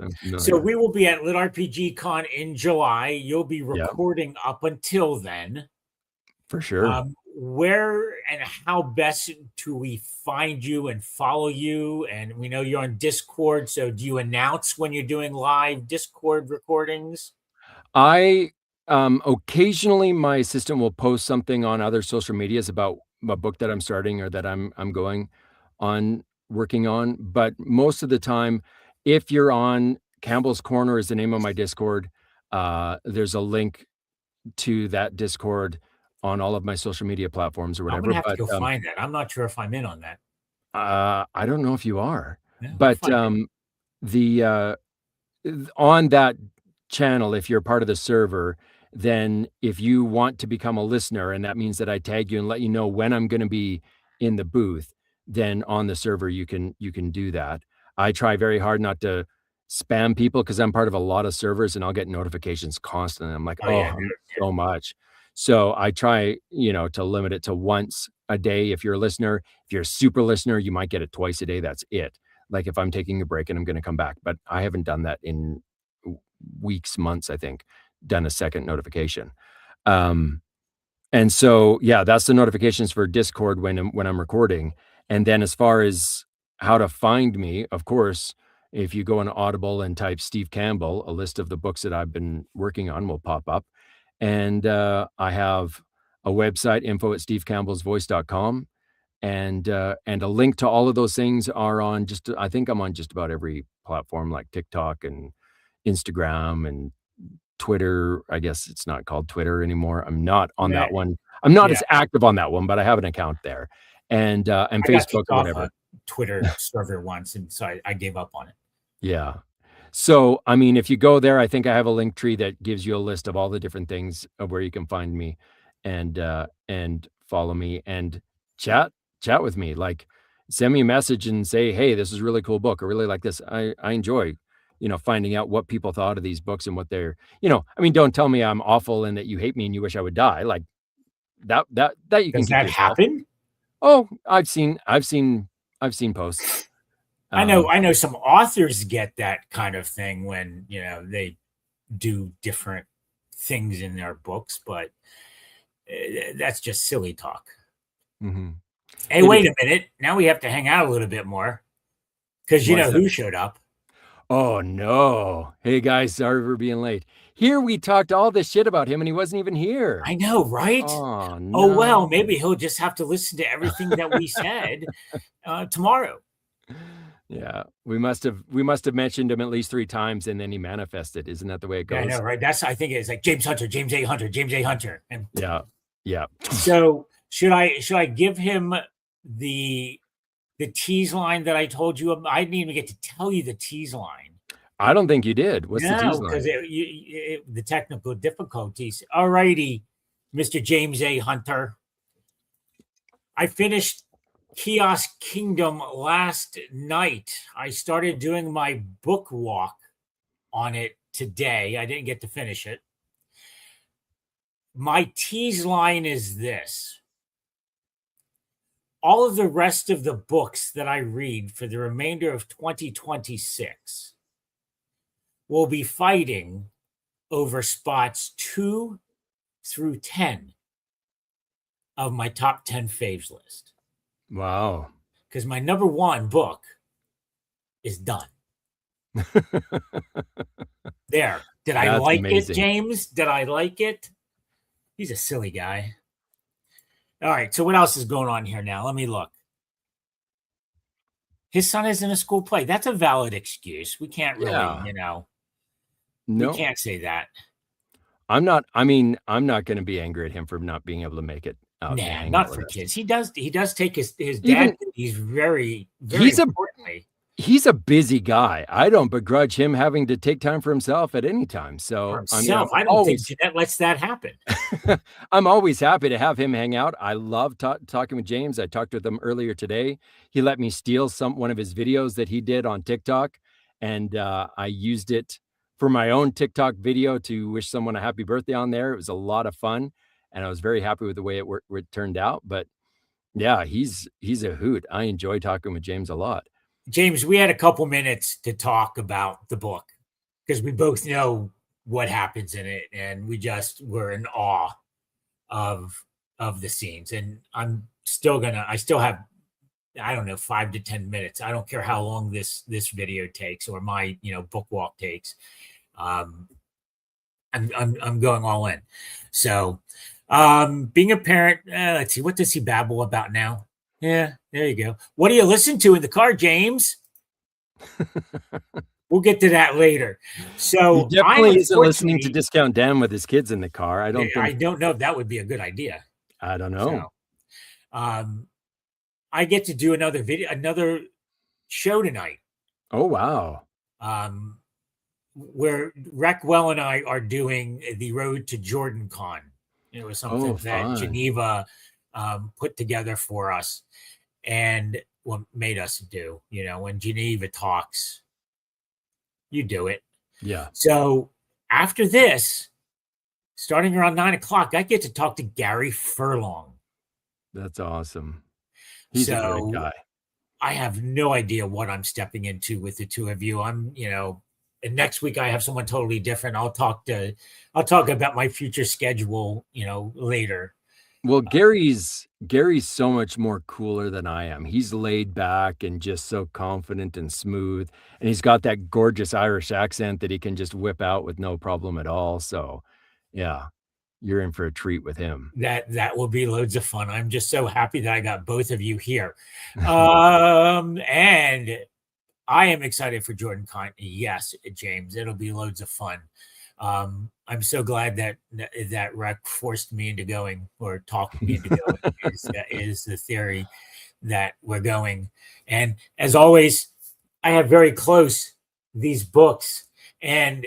[SPEAKER 1] we will be at LitRPG Con in July. You'll be recording up until then.
[SPEAKER 2] For sure.
[SPEAKER 1] Where and how best do we find you and follow you? And we know you're on Discord. So do you announce when you're doing live Discord recordings?
[SPEAKER 2] I occasionally my assistant will post something on other social medias about a book that I'm starting or that I'm working on. But most of the time, if you're on Campbell's Corner is the name of my Discord, there's a link to that Discord on all of my social media platforms or whatever.
[SPEAKER 1] I'm gonna have to go find that. I'm not sure if I'm in on that.
[SPEAKER 2] I don't know if you are, but on that channel, if you're part of the server, then if you want to become a listener, and that means that I tag you and let you know when I'm going to be in the booth, then on the server you can do that. I try very hard not to spam people because I'm part of a lot of servers and I'll get notifications constantly. I'm like, so much. So I try, to limit it to once a day. If you're a listener, if you're a super listener, you might get it twice a day. That's it. Like if I'm taking a break and I'm going to come back, but I haven't done that in weeks, months, I think, done a second notification. And so, that's the notifications for Discord when I'm recording. And then as far as how to find me, of course, if you go on Audible and type Steve Campbell, a list of the books that I've been working on will pop up. And I have a website, info@stevecamppbellsvoice.com. And a link to all of those things are on I think I'm on just about every platform like TikTok and Instagram and Twitter. I guess it's not called Twitter anymore. I'm not on that one. I'm not as active on that one, but I have an account there. And Facebook or whatever.
[SPEAKER 1] Twitter server once, and so I gave up on it.
[SPEAKER 2] Yeah. So, I mean, if you go there, I think I have a link tree that gives you a list of all the different things of where you can find me and follow me and chat with me. Like send me a message and say, hey, this is a really cool book. I really like this. I enjoy, finding out what people thought of these books and what they're, don't tell me I'm awful and that you hate me and you wish I would die. Like that you can.
[SPEAKER 1] Does that happen?
[SPEAKER 2] Oh, I've seen posts.
[SPEAKER 1] I know some authors get that kind of thing when, they do different things in their books, but that's just silly talk.
[SPEAKER 2] Mm-hmm.
[SPEAKER 1] Hey, wait a minute. Now we have to hang out a little bit more because who showed up?
[SPEAKER 2] Oh, no. Hey, guys, sorry for being late. Here we talked all this shit about him and he wasn't even here.
[SPEAKER 1] I know, right?
[SPEAKER 2] Oh, no.
[SPEAKER 1] Oh, well, maybe he'll just have to listen to everything that we said tomorrow.
[SPEAKER 2] Yeah, we must have mentioned him at least 3 times and then he manifested. Isn't that the way it goes?
[SPEAKER 1] Yeah, I know, right? I think it's like James Hunter, James A. Hunter. And
[SPEAKER 2] yeah.
[SPEAKER 1] So should I give him the the tease line that I told you about. I didn't even get to tell you the tease line.
[SPEAKER 2] I don't think you did. What's the tease
[SPEAKER 1] No,
[SPEAKER 2] line?
[SPEAKER 1] because the technical difficulties. All righty, Mr. James A. Hunter. I finished Kiosk Kingdom last night. I started doing my book walk on it today. I didn't get to finish it. My tease line is this. All of the rest of the books that I read for the remainder of 2026 will be fighting over spots 2 through 10 of my top 10 faves list.
[SPEAKER 2] Wow.
[SPEAKER 1] Because my number 1 book is done. There. Did I like it, James? Did I like it? He's a silly guy. All right. So what else is going on here now? Let me look. His son is in a school play. That's a valid excuse. We can't really, we can't say that.
[SPEAKER 2] I'm not going to be angry at him for not being able to make it out.
[SPEAKER 1] Nah, not for kids. He does take his dad. He's very, very importantly.
[SPEAKER 2] He's a busy guy. I don't begrudge him having to take time for himself at any time. So
[SPEAKER 1] I don't think Jeanette lets that happen.
[SPEAKER 2] I'm always happy to have him hang out. I love talking with James. I talked with him earlier today. He let me steal one of his videos that he did on TikTok, and I used it for my own TikTok video to wish someone a happy birthday on there. It was a lot of fun, and I was very happy with the way it turned out. But yeah, he's a hoot. I enjoy talking with James a lot.
[SPEAKER 1] James, we had a couple minutes to talk about the book because we both know what happens in it, and we just were in awe of the scenes. And I still have, I don't know, 5 to 10 minutes. I don't care how long this video takes or my book walk takes. I'm going all in. So being a parent, let's see, what does he babble about now? Yeah, there you go. What do you listen to in the car, James? We'll get to that later. So
[SPEAKER 2] he definitely isn't listening to Discount Dan with his kids in the car. I don't know
[SPEAKER 1] if that would be a good idea.
[SPEAKER 2] I don't know.
[SPEAKER 1] So, I get to do another show tonight.
[SPEAKER 2] Oh wow.
[SPEAKER 1] Where Reckwell and I are doing the Road to Jordan Con. It was something that Geneva put together for us and made us do. When Geneva talks, you do it.
[SPEAKER 2] Yeah.
[SPEAKER 1] So after this, starting around 9:00, I get to talk to Gary Furlong.
[SPEAKER 2] That's awesome. He's a great guy.
[SPEAKER 1] I have no idea what I'm stepping into with the two of you. And next week I have someone totally different. I'll talk about my future schedule, later.
[SPEAKER 2] Well, Gary's so much more cooler than I am. He's laid back and just so confident and smooth. And he's got that gorgeous Irish accent that he can just whip out with no problem at all. So yeah, you're in for a treat with him.
[SPEAKER 1] That will be loads of fun. I'm just so happy that I got both of you here. And I am excited for Jordan Con. Yes, James, it'll be loads of fun. I'm so glad that Rec forced me into going, or talked me into going. is the theory that we're going. And as always, I have very close these books, and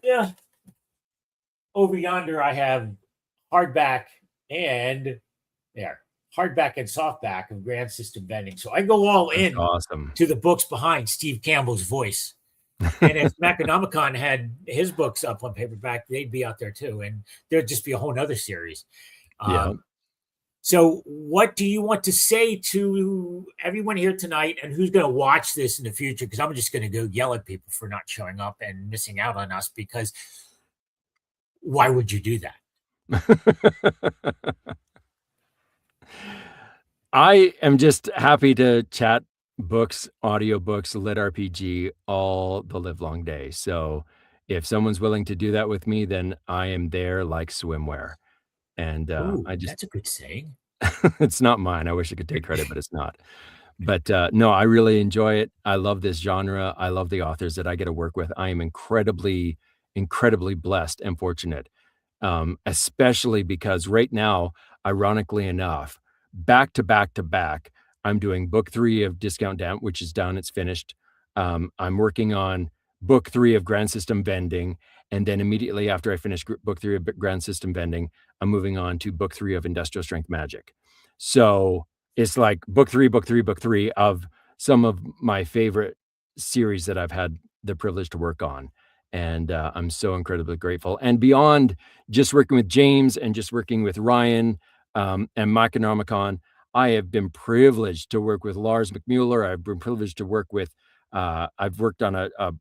[SPEAKER 1] yeah, over yonder I have hardback and softback of Grand System Vending. So I go all in to the books behind Steve Campbell's voice. And if Maconomicon had his books up on paperback, they'd be out there too. And there'd just be a whole nother series. So what do you want to say to everyone here tonight, and who's going to watch this in the future? Because I'm just going to go yell at people for not showing up and missing out on us, because why would you do that?
[SPEAKER 2] I am just happy to chat books, audiobooks, LitRPG all the live long day. So if someone's willing to do that with me, then I am there like swimwear. And
[SPEAKER 1] that's a good saying.
[SPEAKER 2] It's not mine. I wish I could take credit, but it's not. But no, I really enjoy it. I love this genre. I love the authors that I get to work with. I am incredibly, incredibly blessed and fortunate, especially because right now, ironically enough, back to back to back, I'm doing book 3 of Discount Down, which is done. It's finished. I'm working on book 3 of Grand System Vending. And then immediately after I finish book 3 of Grand System Vending, I'm moving on to book 3 of Industrial Strength Magic. So it's like book 3, book 3, book 3 of some of my favorite series that I've had the privilege to work on. And I'm so incredibly grateful. And beyond just working with James and just working with Ryan and Micronomicon, I have been privileged to work with Lars McMuller. I've been privileged to work with, I've worked on a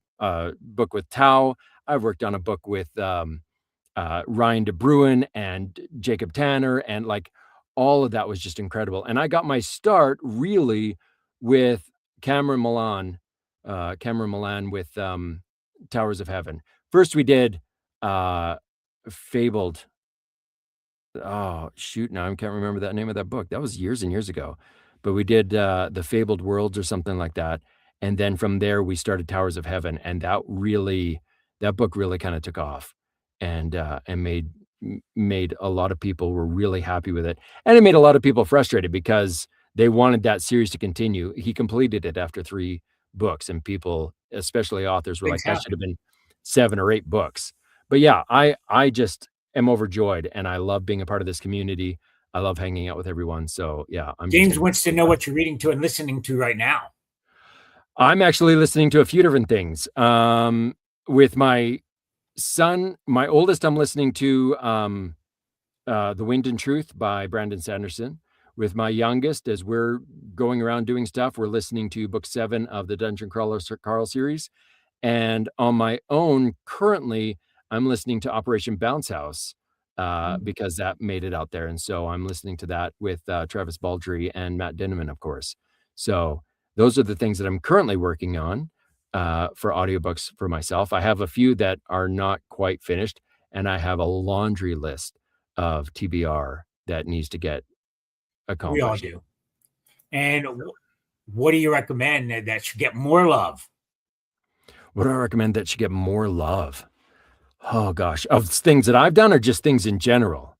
[SPEAKER 2] book with Tao. I've worked on a book with Ryan De Bruin and Jacob Tanner. And like all of that was just incredible. And I got my start really with Cameron Milan with Towers of Heaven. First we did Fabled. Oh, shoot, now I can't remember that name of that book. That was years and years ago. But we did The Fabled Worlds or something like that. And then from there we started Towers of Heaven, and that book really kind of took off and made a lot of people were really happy with it. And it made a lot of people frustrated because they wanted that series to continue. He completed it after 3 books, and people, especially authors, were
[SPEAKER 1] Things
[SPEAKER 2] like, that
[SPEAKER 1] happen.
[SPEAKER 2] should have been 7 or 8 books. But yeah, I just am overjoyed, and I love being a part of this community. I love hanging out with everyone. So yeah,
[SPEAKER 1] James wants to know what you're reading to and listening to right now.
[SPEAKER 2] I'm actually listening to a few different things. With my son, my oldest, I'm listening to The Wind and Truth by Brandon Sanderson. With my youngest, as we're going around doing stuff, we're listening to book 7 of the Dungeon Crawler Sir Carl series. And on my own, currently, I'm listening to Operation Bounce House because that made it out there. And so I'm listening to that with Travis Baldry and Matt Dinneman, of course. So those are the things that I'm currently working on for audiobooks for myself. I have a few that are not quite finished, and I have a laundry list of TBR that needs to get accomplished.
[SPEAKER 1] We all do. And what do you recommend that should get more love?
[SPEAKER 2] What do I recommend that should get more love? Oh gosh, of things that I've done or just things in general?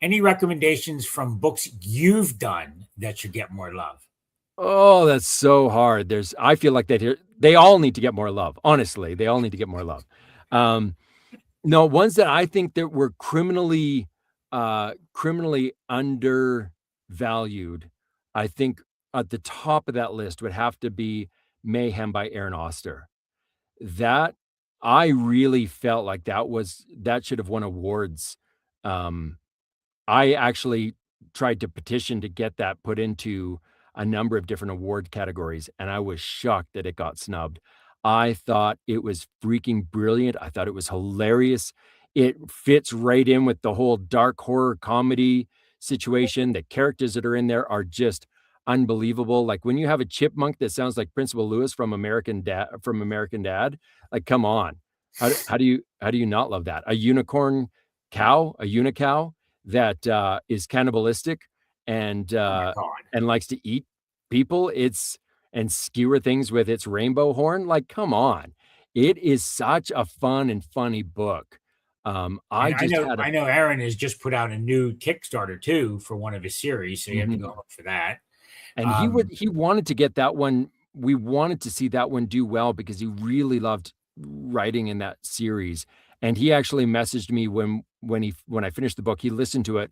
[SPEAKER 1] Any recommendations from books you've done that should get more love?
[SPEAKER 2] Oh, that's so hard. I feel like they all need to get more love. Honestly, they all need to get more love. No, ones that I think that were criminally undervalued. I think at the top of that list would have to be Mayhem by Aaron Oster. That I really felt like that should have won awards. I actually tried to petition to get that put into a number of different award categories, and I was shocked that it got snubbed. I thought it was freaking brilliant. I thought it was hilarious. It fits right in with the whole dark horror comedy situation. The characters that are in there are just unbelievable. Like when you have a chipmunk that sounds like Principal Lewis from American Dad, like come on. How do you not love that? A unicorn cow, a unicow that is cannibalistic and likes to eat people. And skewer things with its rainbow horn. Like, come on. It is such a fun and funny book. I
[SPEAKER 1] know Aaron has just put out a new Kickstarter too for one of his series, so you have to go look for that.
[SPEAKER 2] And he wanted to get that one. We wanted to see that one do well because he really loved writing in that series. And he actually messaged me when I finished the book. He listened to it,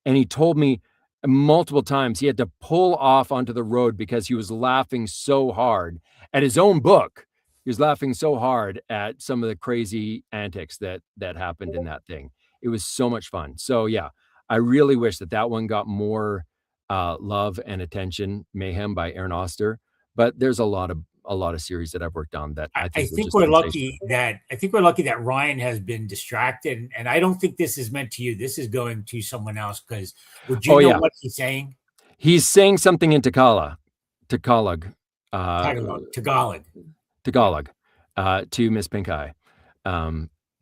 [SPEAKER 2] and he told me multiple times he had to pull off onto the road because he was laughing so hard at his own book. He was laughing so hard at some of the crazy antics that happened in that thing. It was so much fun. So yeah, I really wish that one got more love and attention. Mayhem by Aaron Oster, but there's a lot of series that I've worked on that I think
[SPEAKER 1] we're lucky that Ryan has been distracted, and I don't think this is meant to you. This is going to someone else because would you know what he's saying?
[SPEAKER 2] He's saying something in Tagalog, to Miss Pink Eye.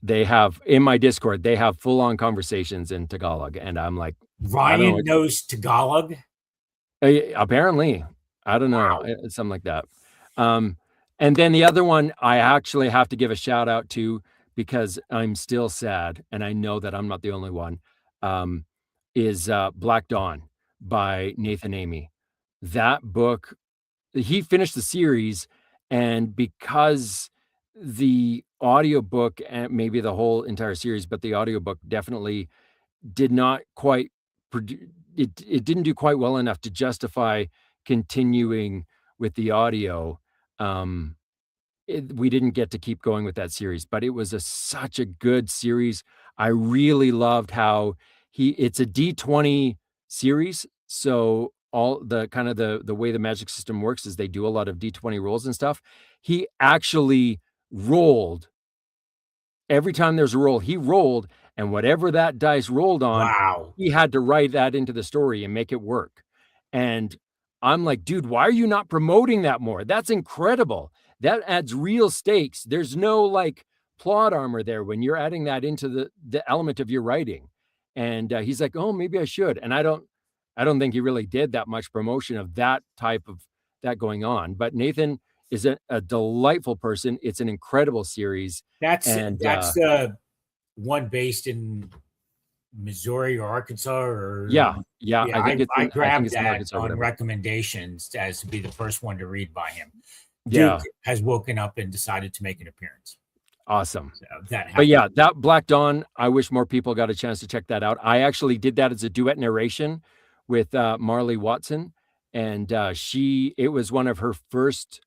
[SPEAKER 2] They have in my Discord, they have full-on conversations in Tagalog, and I'm like,
[SPEAKER 1] Ryan knows Tagalog.
[SPEAKER 2] Apparently, I don't know, something like that. And then the other one I actually have to give a shout out to because I'm still sad, and I know that I'm not the only one, is Black Dawn by Nathan Amy. that book, he finished the series, and because the audiobook and maybe the whole entire series, but the audiobook definitely did not quite it didn't do quite well enough to justify continuing with the audio. We didn't get to keep going with that series, but it was such a good series. I really loved how it's a D20 series. So all the kind of the way the magic system works is they do a lot of D20 rolls and stuff. He actually rolled every time there's a roll, he rolled, and whatever that dice rolled on,
[SPEAKER 1] Wow.
[SPEAKER 2] he had to write that into the story and make it work. And I'm like, dude, why are you not promoting that more? That's incredible. That adds real stakes. There's no like plot armor there when you're adding that into the element of your writing. And he's like, oh, maybe I should. And I don't think he really did that much promotion of that type of that going on. But Nathan is a delightful person. It's an incredible series.
[SPEAKER 1] That's
[SPEAKER 2] And
[SPEAKER 1] the one based in Missouri or Arkansas or
[SPEAKER 2] yeah. I think
[SPEAKER 1] I grabbed
[SPEAKER 2] it's
[SPEAKER 1] that
[SPEAKER 2] Arkansas,
[SPEAKER 1] on
[SPEAKER 2] whatever.
[SPEAKER 1] recommendations as to be the first one to read by him.
[SPEAKER 2] Yeah.
[SPEAKER 1] Duke has woken up and decided to make an appearance.
[SPEAKER 2] Awesome.
[SPEAKER 1] So that
[SPEAKER 2] but yeah, that Black Dawn, I wish more people got a chance to check that out. I actually did that as a duet narration with Marley Watson, and it was one of her first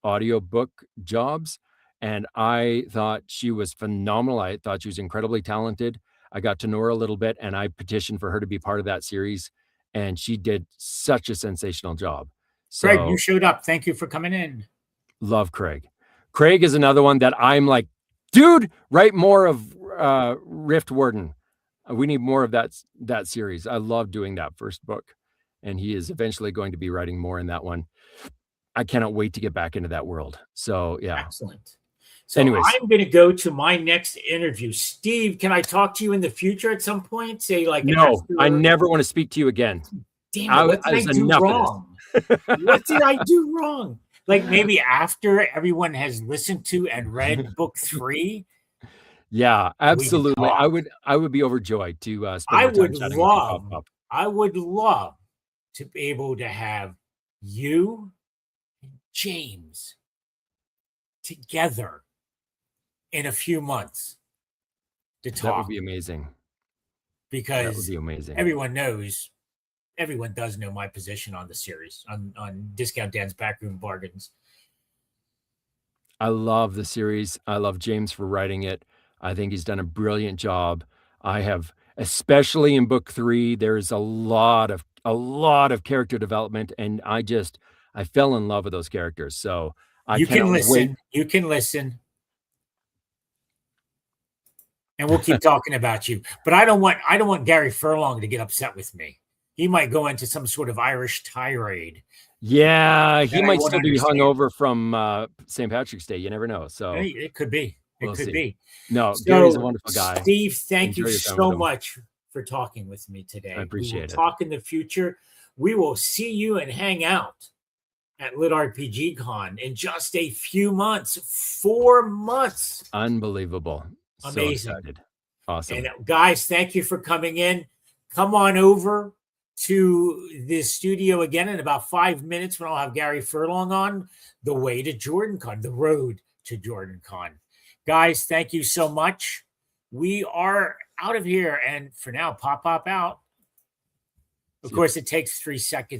[SPEAKER 2] audiobook jobs, and I thought she was phenomenal. I thought she was incredibly talented. I got to know her a little bit, and I petitioned for her to be part of that series, and she did such a sensational job. So,
[SPEAKER 1] Craig, you showed up. Thank you for coming in.
[SPEAKER 2] Love Craig. Craig is another one that I'm like, dude, write more of Rift Warden. We need more of that series. I love doing that first book, and he is eventually going to be writing more in that one. I cannot wait to get back into that world. So yeah.
[SPEAKER 1] Excellent. So
[SPEAKER 2] anyways,
[SPEAKER 1] I'm going to go to my next interview. Steve, can I talk to you in the future at some point? Say like,
[SPEAKER 2] no, I never want to speak to you again.
[SPEAKER 1] Damn it, what did I do wrong? What did I do wrong? Like maybe after everyone has listened to and read book 3.
[SPEAKER 2] Yeah, absolutely. I would be overjoyed to spend more time chatting with Pop.
[SPEAKER 1] I would love to be able to have you and James together in a few months to talk.
[SPEAKER 2] That would be amazing.
[SPEAKER 1] Because
[SPEAKER 2] that would be amazing.
[SPEAKER 1] Everyone does know my position on the series, on Discount Dan's Backroom Bargains.
[SPEAKER 2] I love the series. I love James for writing it. I think he's done a brilliant job. I have, especially in book 3, there's a lot of character development, and I fell in love with those characters. So
[SPEAKER 1] you can listen. And we'll keep talking about you. But I don't want Gary Furlong to get upset with me. He might go into some sort of Irish tirade.
[SPEAKER 2] Yeah, he might still be hungover from St. Patrick's Day. You never know. So
[SPEAKER 1] it could be. It could be.
[SPEAKER 2] No, Gary's a wonderful guy.
[SPEAKER 1] Steve, thank you so much for talking with me today.
[SPEAKER 2] I appreciate it.
[SPEAKER 1] Talk in the future. We will see you and hang out at LitRPG Con in just a few months. 4 months.
[SPEAKER 2] Unbelievable.
[SPEAKER 1] Amazing.
[SPEAKER 2] So excited. Awesome.
[SPEAKER 1] And guys, thank you for coming in. Come on over to the studio again in about 5 minutes when I'll have Gary Furlong on the way to JordanCon, the road to JordanCon. Guys, thank you so much. We are out of here. And for now, Pop out. Of course, it takes 3 seconds.